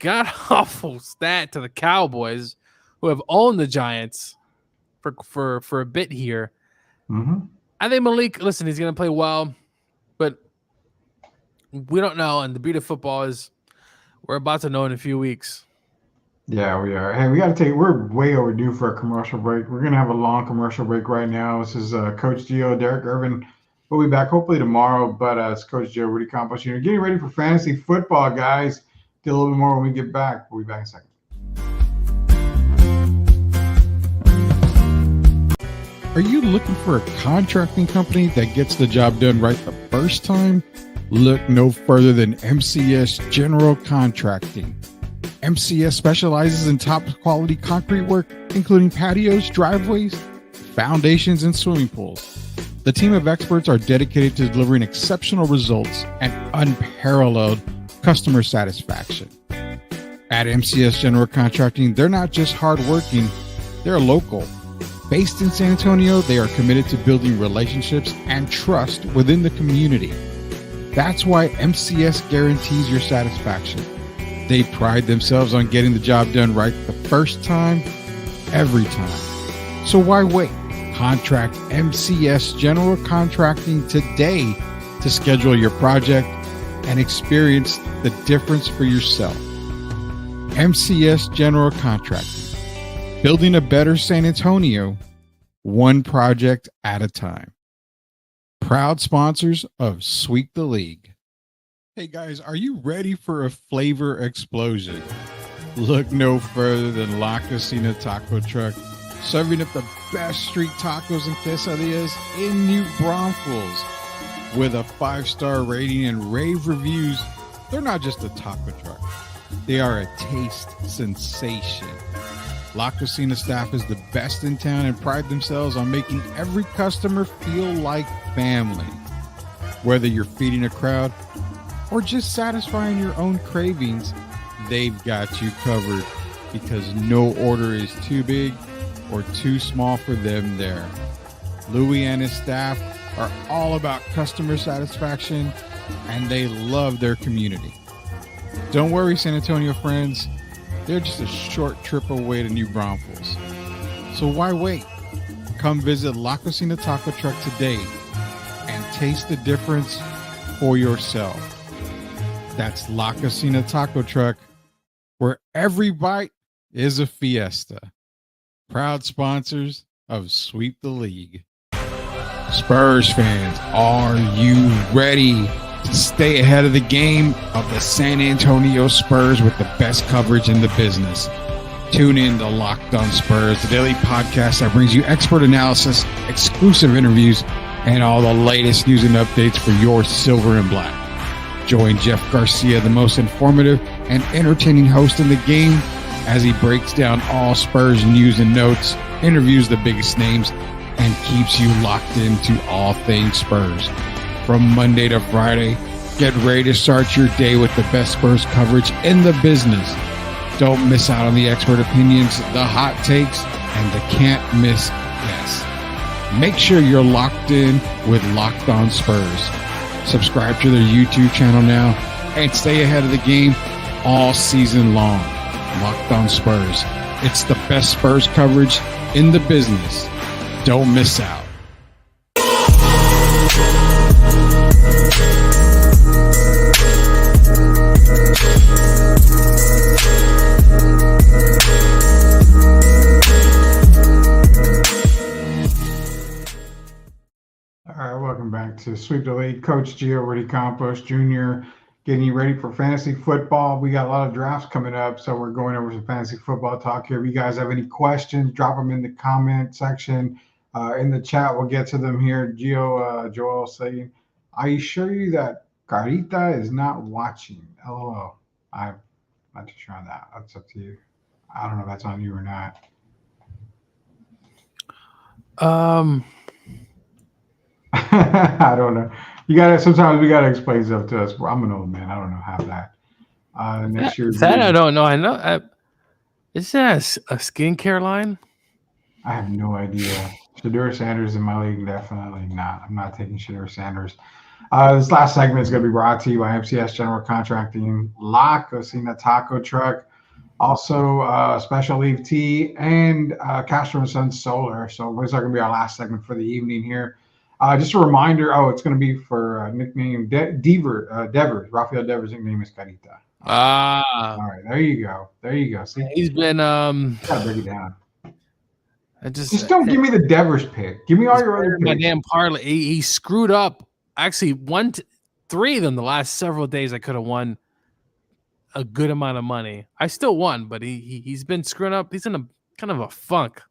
god-awful stat to the Cowboys, who have owned the Giants for a bit here. Mm-hmm. I think Malik, listen, he's going to play well, but we don't know. And the beauty of football is we're about to know in a few weeks. Yeah, we are. Hey, we're way overdue for a commercial break. We're going to have a long commercial break right now. This is Coach Gio, Derek Irvin. We'll be back hopefully tomorrow, but it's Coach Joe, Rudy Campos Jr. Getting ready for fantasy football, guys. Get a little bit more when we get back. We'll be back in a second. Are you looking for a contracting company that gets the job done right the first time? Look no further than MCS General Contracting. MCS specializes in top quality concrete work, including patios, driveways, foundations, and swimming pools. The team of experts are dedicated to delivering exceptional results and unparalleled customer satisfaction. At MCS General Contracting, they're not just hardworking, they're local. Based in San Antonio, they are committed to building relationships and trust within the community. That's why MCS guarantees your satisfaction. They pride themselves on getting the job done right the first time, every time. So why wait? Contract MCS General Contracting today to schedule your project and experience the difference for yourself. MCS General Contracting. Building a better San Antonio one project at a time. Proud sponsors of Sweep the League. Hey guys, are you ready for a flavor explosion? Look no further than La Cocina Taco Truck, serving up the best street tacos and quesadillas in New Braunfels. With a 5-star rating and rave reviews, they're not just a taco truck. They are a taste sensation. La Cocina staff is the best in town and pride themselves on making every customer feel like family. Whether you're feeding a crowd or just satisfying your own cravings, they've got you covered because no order is too big or too small for them there. Louis and his staff are all about customer satisfaction, and they love their community. Don't worry, San Antonio friends. They're just a short trip away to New Braunfels. So why wait? Come visit La Cocina Taco Truck today and taste the difference for yourself. That's La Cocina Taco Truck, where every bite is a fiesta. Proud sponsors of Sweep the League. Spurs fans, are you ready to stay ahead of the game of the San Antonio Spurs with the best coverage in the business? Tune in to Locked On Spurs, the daily podcast that brings you expert analysis, exclusive interviews, and all the latest news and updates for your silver and black. Join Jeff Garcia, the most informative and entertaining host in the game, as he breaks down all Spurs news and notes, interviews the biggest names, and keeps you locked into all things Spurs. From Monday to Friday, get ready to start your day with the best Spurs coverage in the business. Don't miss out on the expert opinions, the hot takes, and the can't miss guests. Make sure you're locked in with Locked On Spurs. Subscribe to their YouTube channel now and stay ahead of the game all season long. Locked On Spurs. It's the best Spurs coverage in the business. Don't miss out. All right, welcome back to Sweep the League. Coach Gio Rudy Campos Jr. getting you ready for fantasy football. We got a lot of drafts coming up, so we're going over some fantasy football talk here. If you guys have any questions, drop them in the comment section. In the chat, we'll get to them here. Joel saying, I assure you that Carita is not watching. LOL. I'm not too sure on that. That's up to you. I don't know if that's on you or not. I don't know. Sometimes we gotta explain stuff to us. I'm an old man. I don't know how that. Next year. That I don't know. I know. Is that a skincare line? I have no idea. Shedeur Sanders in my league, definitely not. I'm not taking Shedeur Sanders. This last segment is going to be brought to you by MCS General Contracting, La Cocina Taco Truck, also Special Leaf Tea, and Castro and Sons Solar. So those are going to be our last segment for the evening here. Just a reminder, it's going to be for nickname Devers. Rafael Devers' nickname is Carita. All right, there you go. See, he's been gotta break it down. Just don't give me the Devers pick. Give me all your other picks. My damn parlay. He screwed up. Actually, won 3 of them the last several days. I could have won a good amount of money. I still won, but he's been screwing up. He's in a kind of a funk.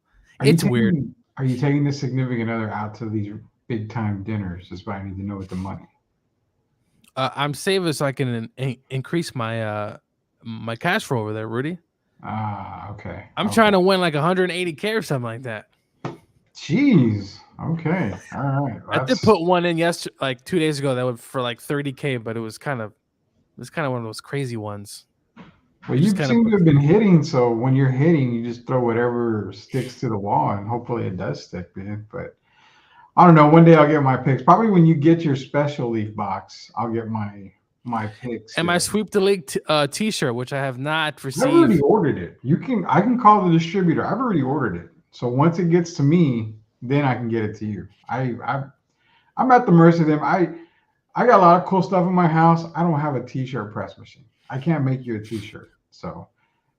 It's weird. Are you taking the significant other out to these big time dinners? That's why I need to know with the money. I'm saving so I can increase my my cash flow over there, Rudy. Okay. I'm trying to win like 180K or something like that. Jeez. Okay. All right. I did put one in yesterday, like 2 days ago, that was for like 30K, but it was kind of one of those crazy ones. Well, you seem to have been hitting, so when you're hitting, you just throw whatever sticks to the wall, and hopefully it does stick, man. But I don't know. One day I'll get my picks. Probably when you get your special leaf box, I'll get my picks. And my Sweep the League T-shirt, which I have not received. I've already ordered it. I can call the distributor. I've already ordered it. So once it gets to me, then I can get it to you. I'm at the mercy of them. I got a lot of cool stuff in my house. I don't have a T-shirt press machine. I can't make you a T-shirt. So,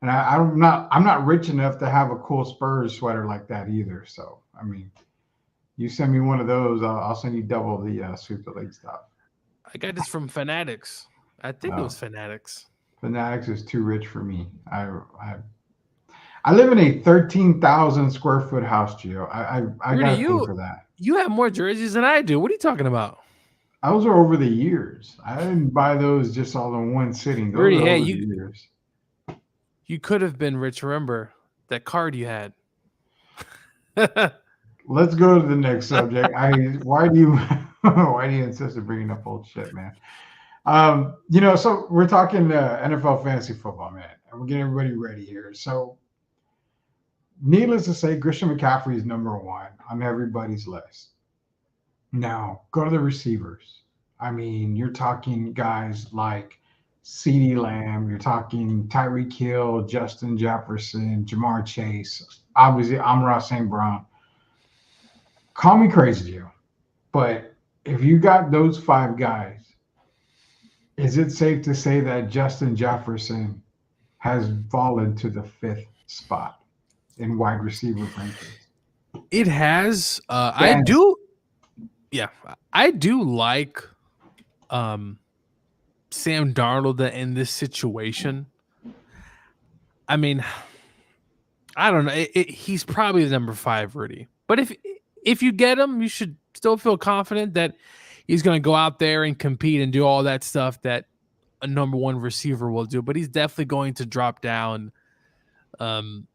and I'm not rich enough to have a cool Spurs sweater like that either. So, I mean, You send me one of those, I'll send you double the Sweep the League stuff. I got this from Fanatics. I think it was Fanatics. Fanatics is too rich for me. I live in a 13,000 square foot house, Gio. I got to pay for that. You have more jerseys than I do. What are you talking about? Those are over the years. I didn't buy those just all in one sitting. Those Rudy, are hey, over the years. You could have been rich. Remember that card you had. Let's go to the next subject. Why do you insist on bringing up old shit, man? So we're talking NFL fantasy football, man, and we're getting everybody ready here. So, needless to say, Christian McCaffrey is number one on everybody's list. Now, go to the receivers. I mean, you're talking guys like CeeDee Lamb, you're talking Tyreek Hill, Justin Jefferson, Jamar Chase, obviously Amon-Ra St. Brown. Call me crazy, Joe, but if you got those five guys, is it safe to say that Justin Jefferson has fallen to the fifth spot in wide receiver rankings? It has. I do like Sam Darnold in this situation. I mean, I don't know. He's probably the number 5, Rudy. But if you get him, you should still feel confident that he's going to go out there and compete and do all that stuff that a number 1 receiver will do. But he's definitely going to drop down. And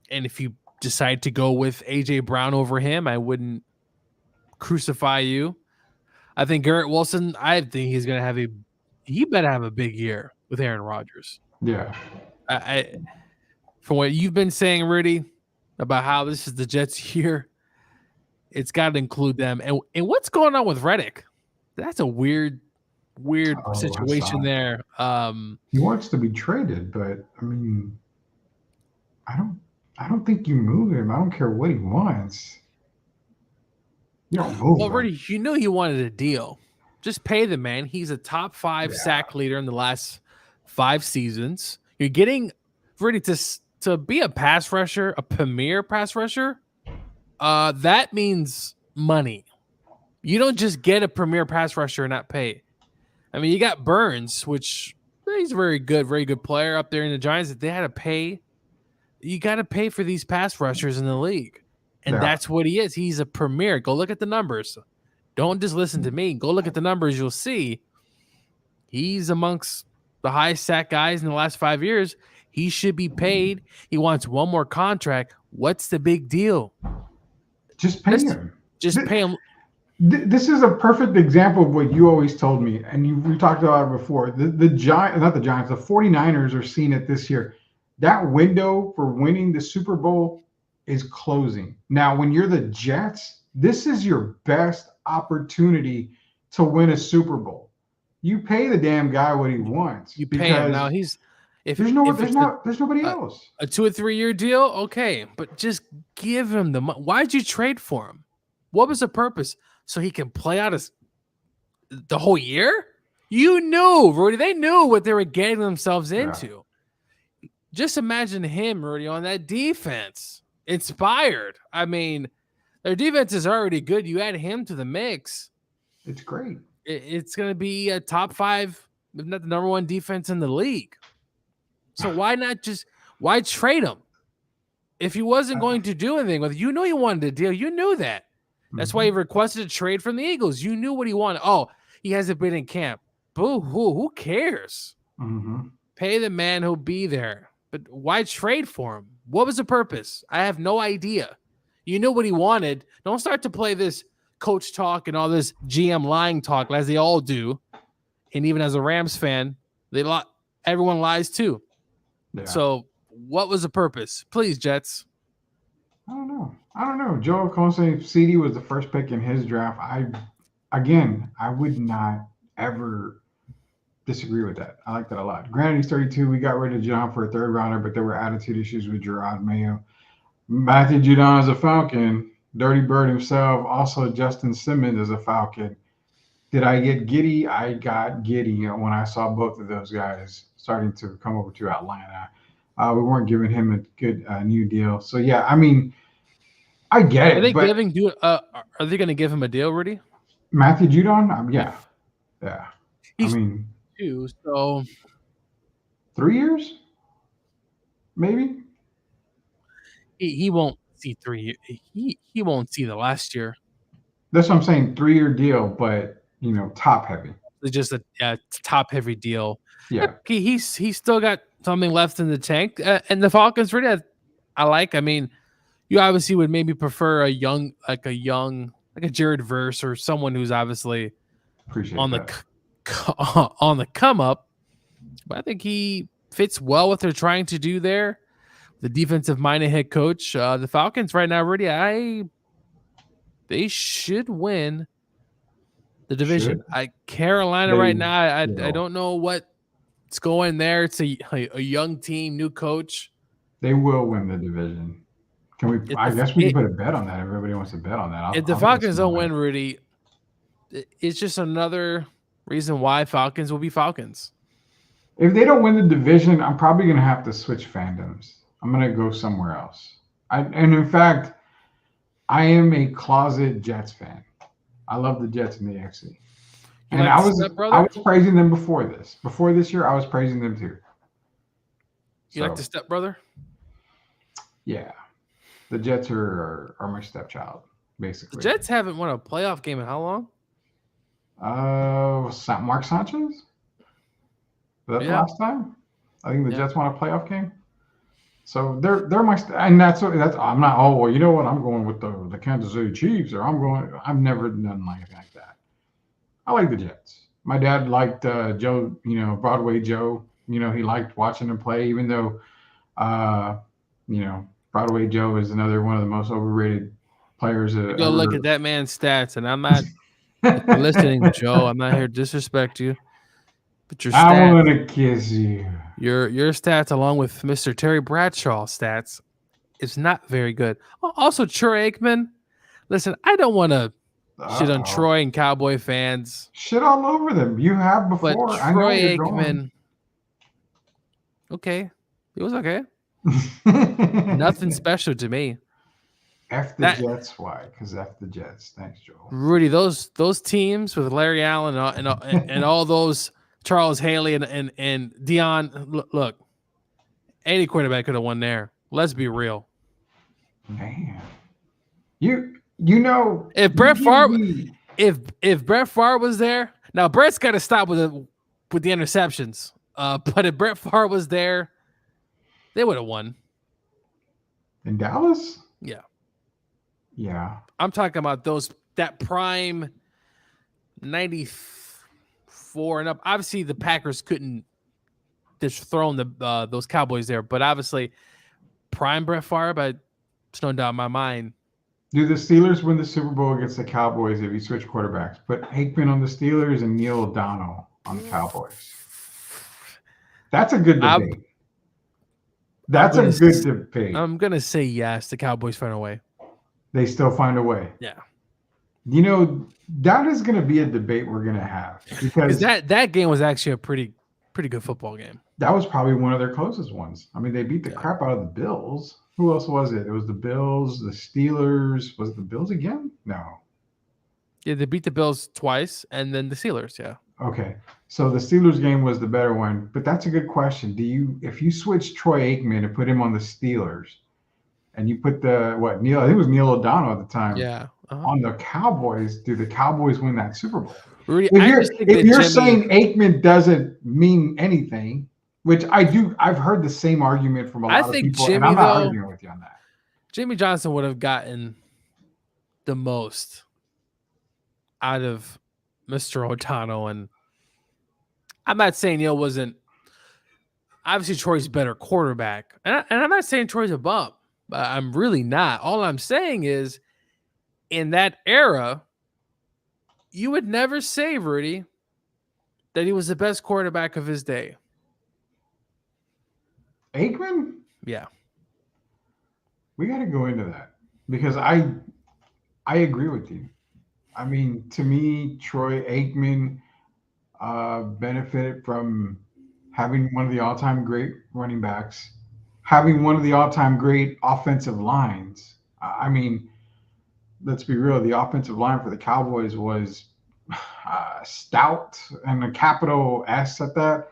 if you decide to go with A.J. Brown over him, I wouldn't crucify you. I think Garrett Wilson, I think he's going to he better have a big year with Aaron Rodgers. Yeah. From what you've been saying, Rudy, about how this is the Jets' year, it's got to include them. And what's going on with Reddick? That's a weird situation there. He wants to be traded, but I mean, I don't think you move him. I don't care what he wants. You don't move him. Rudy, you knew he wanted a deal. Just pay the man. He's a top 5 sack leader in the last 5 seasons. You're getting Rudy to be a pass rusher, a premier pass rusher. That means money. You don't just get a premier pass rusher and not pay. I mean, you got Burns, which he's a very good player up there in the Giants. That they had to pay. You got to pay for these pass rushers in the league, and that's what he is. He's a premier. Go look at the numbers. Don't just listen to me. Go look at the numbers. You'll see he's amongst the highest sack guys in the last 5 years. He should be paid. He wants one more contract. What's the big deal? Just pay him. Just pay him. This is a perfect example of what you always told me, and we talked about it before. The Giants, not the Giants, the 49ers are seeing it this year. That window for winning the Super Bowl is closing. Now, when you're the Jets, this is your best opportunity to win a Super Bowl. You pay the damn guy what he wants. You pay him. Now there's nobody else. A 2 or 3 year deal, okay, but just give him the money. Why'd you trade for him? What was the purpose? So he can play out the whole year? You knew, Rudy. They knew what they were getting themselves into. Yeah. Just imagine him, Rudy, on that defense. Inspired. I mean, their defense is already good. You add him to the mix. It's great. It's going to be a top 5, if not the number 1 defense in the league. So why trade him? If he wasn't going to do anything with it, you knew he wanted a deal. You knew that. That's why he requested a trade from the Eagles. You knew what he wanted. Oh, he hasn't been in camp. Boo-hoo. Who cares? Mm-hmm. Pay the man who'll be there. But why trade for him? What was the purpose? I have no idea. You knew what he wanted. Don't start to play this coach talk and all this GM lying talk as they all do. And even as a Rams fan, everyone lies too. Yeah. So what was the purpose? Please, Jets. I don't know. Joe Conte, CeeDee was the first pick in his draft. I would not ever disagree with that. I like that a lot. Granted, he's 32. We got rid of John for a 3rd rounder, but there were attitude issues with Gerard Mayo. Matthew Judon is a Falcon. Dirty Bird himself. Also, Justin Simmons is a Falcon. Did I get giddy? I got giddy when I saw both of those guys starting to come over to Atlanta. We weren't giving him a good new deal. So, yeah, I mean, I get Are it, they but giving? Are they going to give him a deal, Rudy? Matthew Judon, yeah. I He's mean, 2, so 3 years, maybe. he won't see 3 years. He won't see the last year. That's what I'm saying. 3-year deal, but top heavy. It's just a top heavy deal. Yeah, He's still got something left in the tank, and the Falcons really. I like. I mean, you obviously would maybe prefer a Jared Verse or someone who's obviously appreciate on that. on the come up, but I think he fits well what they're trying to do there. The defensive minded head coach, the Falcons right now, Rudy, they should win the division. Carolina They right now, I will. don't know what's going there. It's a young team, new coach. They will win the division. Can we? I guess we can put a bet on that. Everybody wants to bet on that. If the Falcons don't win, Rudy, it's just another reason why Falcons will be Falcons. If they don't win the division, I'm probably going to have to switch fandoms. I'm going to go somewhere else. And in fact, I am a closet Jets fan. I love the Jets in the AFC. And like I was praising them before this. Before this year, I was praising them too. You like the stepbrother? Yeah. The Jets are my stepchild, basically. The Jets haven't won a playoff game in how long? Mark Sanchez? Was that the last time? I think the Jets won a playoff game. So they're my and that's I'm not. Oh well, you know what? I'm going with the Kansas City Chiefs, or I've never done anything like that. I like the Jets. My dad liked Joe. Broadway Joe. He liked watching him play, even though, Broadway Joe is another one of the most overrated players. Go look at that man's stats, and I'm not listening, Joe. I'm not here to disrespect you, but your stats, I want to kiss you. Your stats, along with Mr. Terry Bradshaw's stats, is not very good. Also, Troy Aikman. Listen, I don't want to shit on Troy and Cowboy fans. Shit all over them. You have before. But Troy Aikman. Okay, it was okay. Nothing special to me. F the Jets. Why? Because F the Jets. Thanks, Joel. Rudy, those teams with Larry Allen and all those Charles Haley and Dion. Look, any quarterback could have won there. Let's be real. Man, if Brett Favre, if Brett Favre was there, now Brett's got to stop with the interceptions. But if Brett Favre was there, they would have won. In Dallas? Yeah. Yeah. I'm talking about that prime 94 and up. Obviously, the Packers couldn't dethrone those Cowboys there, but obviously, prime Brett Favre, but it's no doubt in my mind. Do the Steelers win the Super Bowl against the Cowboys if you switch quarterbacks? Put Aikman on the Steelers and Neil O'Donnell on the Cowboys. That's a good debate. That's a good debate. I'm going to say yes. The Cowboys find a way. They still find a way. Yeah. That is going to be a debate we're going to have. Because that game was actually a pretty good football game. That was probably one of their closest ones. I mean, they beat the crap out of the Bills. Who else was it? It was the Bills, the Steelers. Was it the Bills again? No. Yeah, they beat the Bills twice, and then the Steelers, yeah. Okay. So the Steelers game was the better one, but that's a good question. If you switch Troy Aikman and put him on the Steelers, and you put I think it was Neil O'Donnell at the time. Yeah. On the Cowboys, do the Cowboys win that Super Bowl? Rudy, if you're saying Aikman doesn't mean anything, which I've heard the same argument from a lot of people, and I'm not arguing with you on that. Jimmy Johnson would have gotten the most out of Mr. O'Donnell, and I'm not saying Neil wasn't. Obviously, Troy's a better quarterback, and I'm not saying Troy's a bump, but I'm really not. All I'm saying is, in that era, you would never say, Rudy, that he was the best quarterback of his day. Aikman? Yeah. We got to go into that because I agree with you. I mean, to me, Troy Aikman benefited from having one of the all-time great running backs, having one of the all-time great offensive lines. I mean, let's be real, the offensive line for the Cowboys was stout and a capital S at that.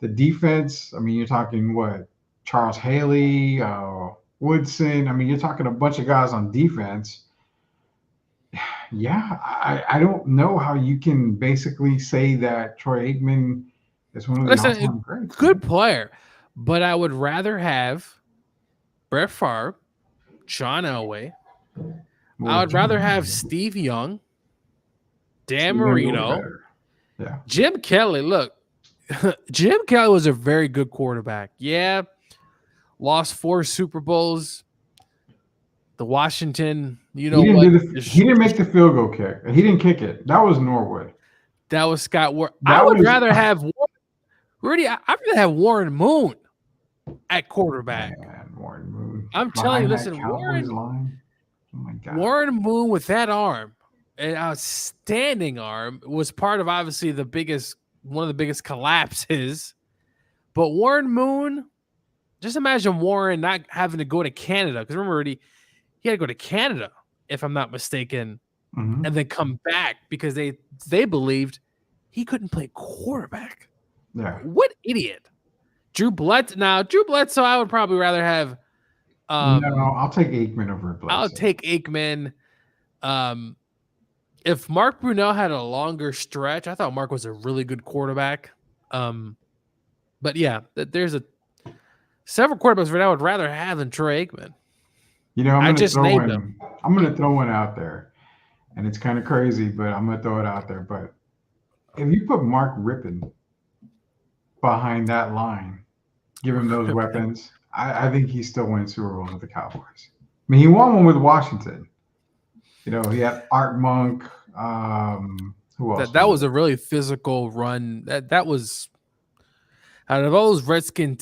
The defense, I mean, you're talking what? Charles Haley, Woodson. I mean, you're talking a bunch of guys on defense. Yeah, I don't know how you can basically say that Troy Aikman is one of the all-time greats. Good player, but I would rather have Brett Favre, John Elway. I would rather have Steve Young, Dan Marino, Jim Kelly. Look, Jim Kelly was a very good quarterback. Yeah, lost 4 Super Bowls. The Washington, you know what? He didn't make the field goal kick. He didn't kick it. That was Norwood. That was Scott Warren. I would rather have Rudy. I'd rather have Warren Moon at quarterback. Man, Warren Moon. I'm telling you, listen, Warren. Oh my God. Warren Moon with that arm, an outstanding arm, was part of obviously one of the biggest collapses. But Warren Moon, just imagine Warren not having to go to Canada, because remember, he had to go to Canada, if I'm not mistaken, and then come back because they believed he couldn't play quarterback. Yeah. What idiot. Drew Bledsoe, I would probably rather have. No, I'll take Aikman over Bledsoe. I'll take Aikman. If Mark Brunell had a longer stretch, I thought Mark was a really good quarterback. But yeah, there's several quarterbacks that I would rather have than Troy Aikman. You know, I'm going to throw one out there, and it's kind of crazy, but I'm going to throw it out there. But if you put Mark Rippon behind that line, give him those weapons, I think he still wins Super Bowls with the Cowboys. I mean, he won one with Washington. You know, he had Art Monk. Who else? That was a really physical run. That was out of all those Redskin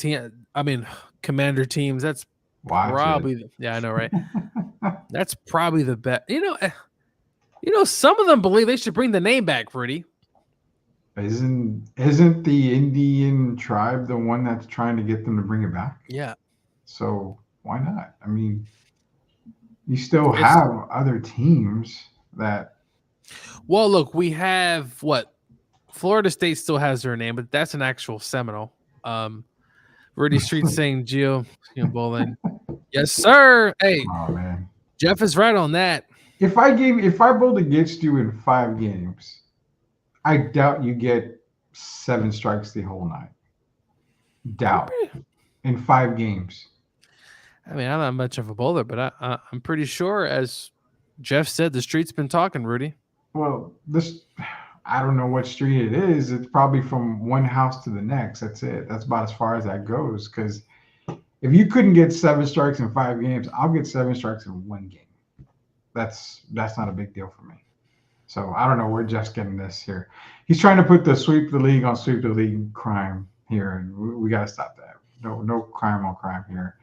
Commander teams. That's probably I know, right? That's probably the best. You know, some of them believe they should bring the name back, Freddie. Isn't the Indian tribe the one that's trying to get them to bring it back? Yeah. So why not? I mean, you still have other teams that. Well, look, we have Florida State still has their name, but that's an actual Seminole. Rudy Street saying Gio Bowling. Yes, sir. Hey, oh man, Jeff is right on that. If I bowled against you in 5 games, I doubt you get 7 strikes the whole night. Doubt in 5 games. I mean, I'm not much of a bowler, but I'm pretty sure, as Jeff said, the street's been talking, Rudy. Well, I don't know what street it is. It's probably from one house to the next. That's it. That's about as far as that goes. Because if you couldn't get 7 strikes in 5 games, I'll get 7 strikes in 1 game. That's not a big deal for me. So I don't know where Jeff's getting this here. He's trying to put the sweep the league on sweep the league crime here, and we got to stop that. No crime on crime here.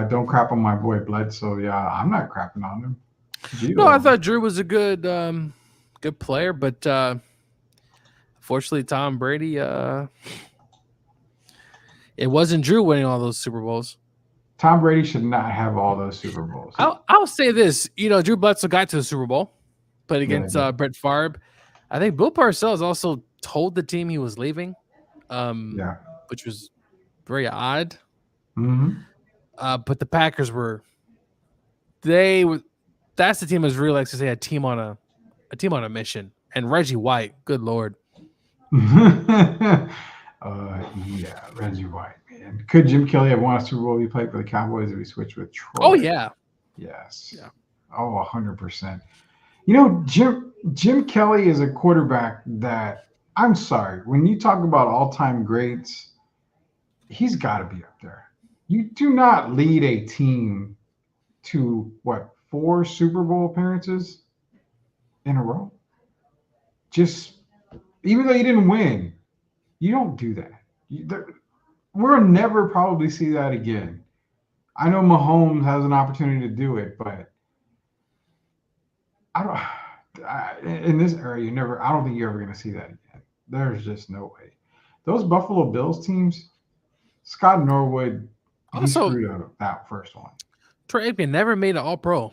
Don't crap on my boy Bledsoe. Yeah, I'm not crapping on him. No, I thought Drew was a good player, but unfortunately, Tom Brady. It wasn't Drew winning all those Super Bowls. Tom Brady should not have all those Super Bowls. I'll say this. Drew Bledsoe got to the Super Bowl, played against Brett Favre. I think Bill Parcells also told the team he was leaving, which was very odd. Mm-hmm. But the Packers that's the team that was really likes to say a team on a mission. And Reggie White, good Lord. Yeah, Reggie White, man. Could Jim Kelly have won a Super Bowl if he played for the Cowboys if he switched with Troy? Oh, yeah. Yes. Yeah. Oh, 100%. You know, Jim Kelly is a quarterback that, I'm sorry, when you talk about all-time greats, he's got to be up there. You do not lead a team to, 4 Super Bowl appearances in a row? Just, even though you didn't win, you don't do that. We'll never probably see that again. I know Mahomes has an opportunity to do it, but in this era, I don't think you're ever going to see that again. There's just no way. Those Buffalo Bills teams, Scott Norwood, he screwed up that first one. Troy Aikman never made an All-Pro.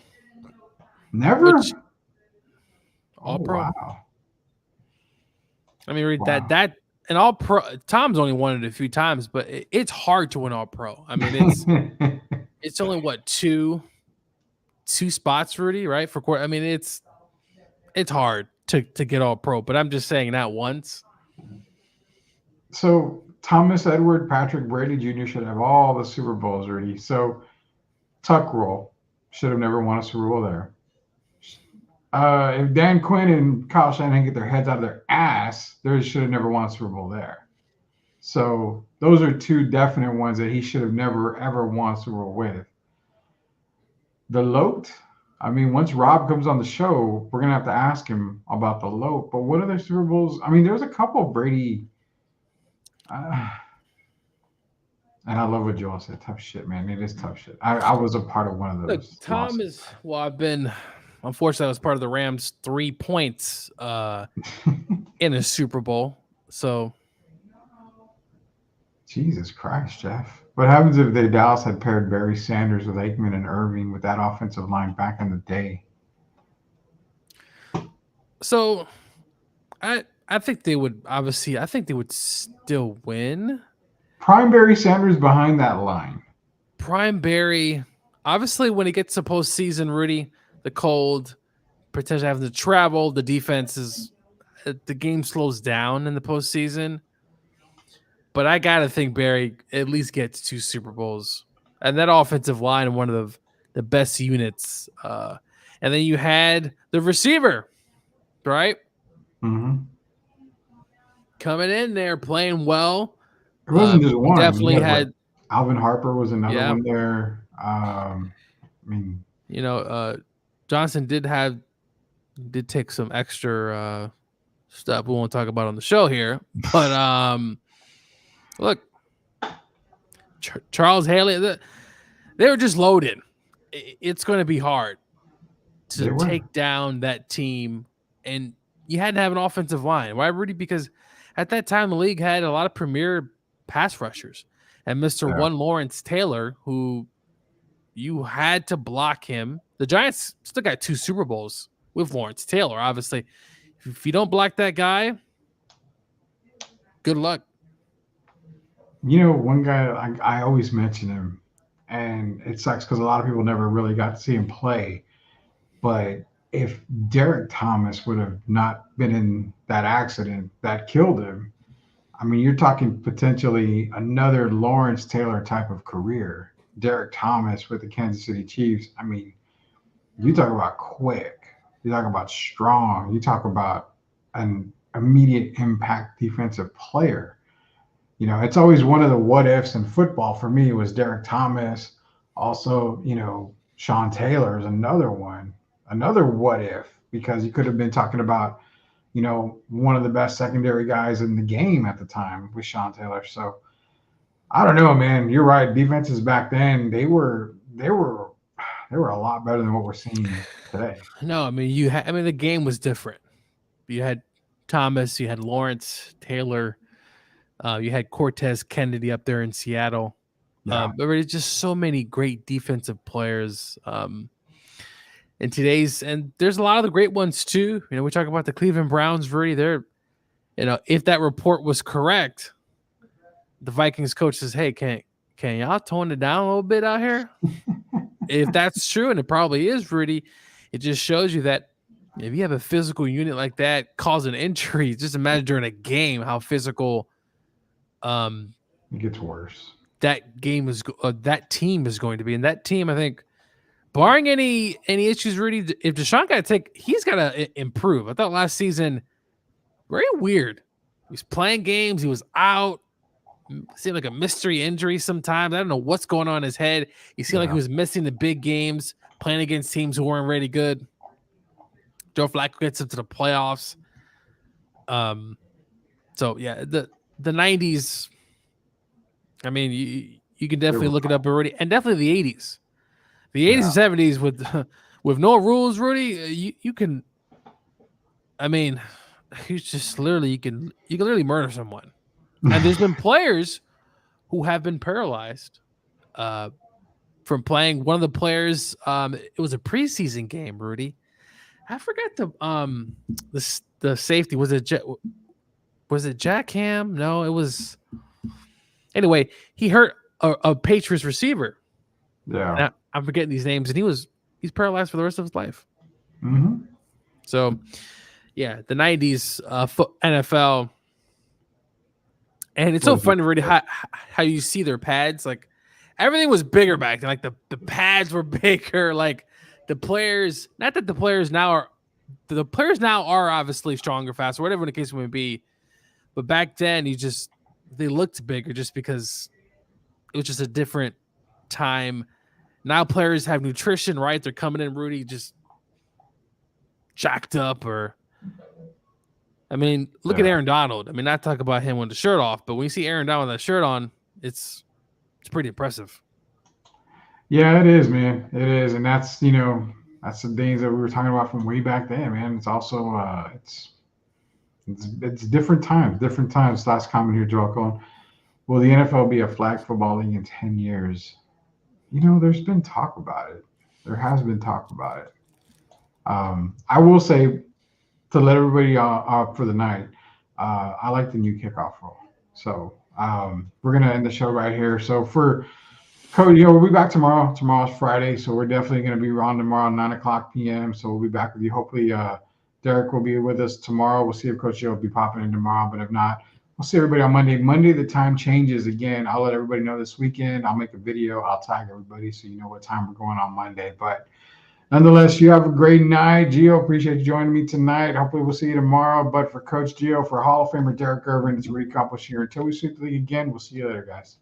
Never. All pro. Wow. I mean, read Wow. that and all pro. Tom's only won it a few times, but it's hard to win all pro. I mean, it's only what two spots, Rudy, right? For court. I mean, it's hard to get all pro, but I'm just saying that once. So Thomas Edward Patrick Brady Jr. should have all the Super Bowls, Rudy. So Tuck rule should have never won a Super Bowl there. If Dan Quinn and Kyle Shanahan get their heads out of their ass, they should have never won a Super Bowl there. So those are two definite ones that he should have never, ever won a Super Bowl with. The Lote, I mean, once Rob comes on the show, we're going to have to ask him about the Lote. But what other Super Bowls? I mean, there's a couple of Brady. And I love what Joel said. Tough shit, man. It is tough shit. I was a part of one of those. Look, Tom is, well, unfortunately, I was part of the Rams 3 points in a Super Bowl. So, Jesus Christ, Jeff. What happens if Dallas had paired Barry Sanders with Aikman and Irving with that offensive line back in the day? So, I think they would still win. Prime Barry Sanders behind that line. Prime Barry, obviously, when it gets to postseason, Rudy, the cold, potentially having to travel, the defense the game slows down in the postseason. But I got to think Barry at least gets 2 Super Bowls. And that offensive line, one of the best units. And then you had the receiver, right? Mm-hmm. Coming in there, playing well. It wasn't just one. Definitely had Alvin Harper was another one there. I mean, Johnson did take some extra stuff we won't talk about on the show here, but look, Charles Haley, they were just loaded. It's going to be hard to take down that team, and you had to have an offensive line. Why, Rudy? Because at that time the league had a lot of premier pass rushers, and Mr. One Lawrence Taylor, who you had to block him. The Giants still got 2 Super Bowls with Lawrence Taylor. Obviously, if you don't block that guy, good luck. You know, one guy I always mention him, and it sucks because a lot of people never really got to see him play. But if Derek Thomas would have not been in that accident that killed him, I mean, you're talking potentially another Lawrence Taylor type of career. Derek Thomas with the Kansas City Chiefs. I mean, you talk about quick. You talk about strong. You talk about an immediate impact defensive player. You know, it's always one of the what ifs in football for me was Derek Thomas. Also, Sean Taylor is another one, another what if, because you could have been talking about, one of the best secondary guys in the game at the time with Sean Taylor. So I don't know, man. You're right. Defenses back then, they were a lot better than what we're seeing today. No, I mean, the game was different. You had Thomas, you had Lawrence Taylor, you had Cortez Kennedy up there in Seattle. But there's just so many great defensive players in today's, and there's a lot of the great ones too. We talk about the Cleveland Browns, Rudy. They're, if that report was correct, the Vikings coach says, "Hey, can y'all tone it down a little bit out here?" If that's true, and it probably is, Rudy, it just shows you that if you have a physical unit like that causing injuries, just imagine during a game how physical it gets worse. That team is going to be, and that team, I think, barring any issues, Rudy, if Deshaun he's got to improve. I thought last season very weird. He was playing games, he was out. Seemed like a mystery injury sometimes. I don't know what's going on in his head. He seemed like he was missing the big games, playing against teams who weren't really good. Joe Flacco gets into the playoffs. So yeah, the 90s. I mean, you can definitely look it up already, and definitely the 80s. The 80s and 70s with no rules, Rudy, you can. I mean, he's just literally you can literally murder someone. And there's been players who have been paralyzed from playing. One of the players, it was a preseason game, Rudy. I forgot the safety. Was it Jack Ham? No, it was. Anyway, he hurt a Patriots receiver. Yeah, I'm forgetting these names, and he's paralyzed for the rest of his life. Mm-hmm. So, yeah, the '90s NFL, and it's so funny, Rudy, how you see their pads. Like everything was bigger back then. Like the pads were bigger. Like the players, not that the players now are obviously stronger, faster, whatever the case may be. But back then, they looked bigger just because it was just a different time. Now players have nutrition, right? They're coming in, Rudy, just jacked up. Look at Aaron Donald. I mean, not talk about him with the shirt off, but when you see Aaron Donald with that shirt on, it's pretty impressive. Yeah, it is, man. It is, and that's that's the things that we were talking about from way back then, man. It's also it's different times. Last comment here, Joel Cohen. Will the NFL be a flag football league in 10 years? There's been talk about it. There has been talk about it. I will say, to let everybody off for the night, I like the new kickoff rule. So we're going to end the show right here. So for Cody, we'll be back tomorrow. Tomorrow's Friday, so we're definitely going to be on tomorrow, 9:00 p.m. So we'll be back with you. Hopefully, Derek will be with us tomorrow. We'll see if Coach Joe will be popping in tomorrow, but if not, we'll see everybody on Monday. Monday, the time changes again. I'll let everybody know this weekend. I'll make a video. I'll tag everybody so you know what time we're going on Monday. But nonetheless, you have a great night. Gio, appreciate you joining me tonight. Hopefully, we'll see you tomorrow. But for Coach Gio, for Hall of Famer Derek Irvin, it's Rudy Campos here. Until we sweep the league again, we'll see you later, guys.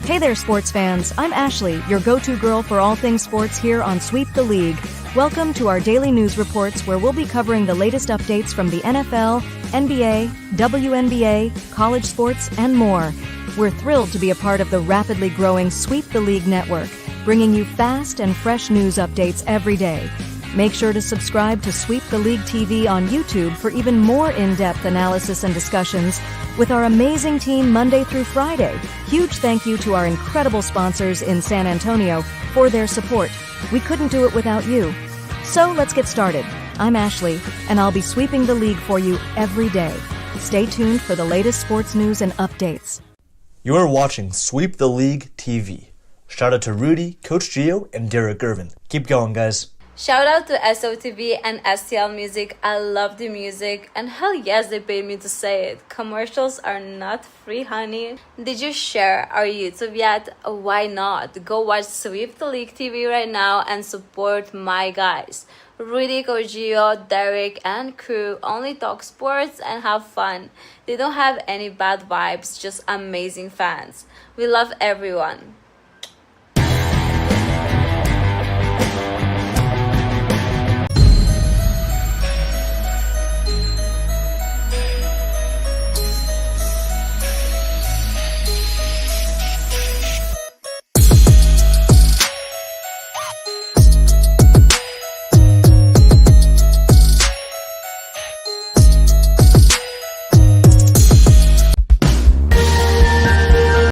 Hey there, sports fans. I'm Ashley, your go-to girl for all things sports here on Sweep the League. Welcome to our daily news reports where we'll be covering the latest updates from the NFL, NBA, WNBA, college sports, and more. We're thrilled to be a part of the rapidly growing Sweep the League network, bringing you fast and fresh news updates every day. Make sure to subscribe to Sweep the League TV on YouTube for even more in-depth analysis and discussions with our amazing team Monday through Friday. Huge thank you to our incredible sponsors in San Antonio for their support. We couldn't do it without you. So let's get started. I'm Ashley, and I'll be sweeping the league for you every day. Stay tuned for the latest sports news and updates. You're watching Sweep the League TV. Shout out to Rudy, Coach Gio, and Derek Irvin. Keep going, guys. Shout out to SOTV and STL Music. I love the music, and hell yes, they paid me to say it. Commercials are not free, honey. Did you share our YouTube yet? Why not? Go watch Sweep the League TV right now and support my guys. Rudy, Coach Gio, Derek, and crew only talk sports and have fun. They don't have any bad vibes, just amazing fans. We love everyone.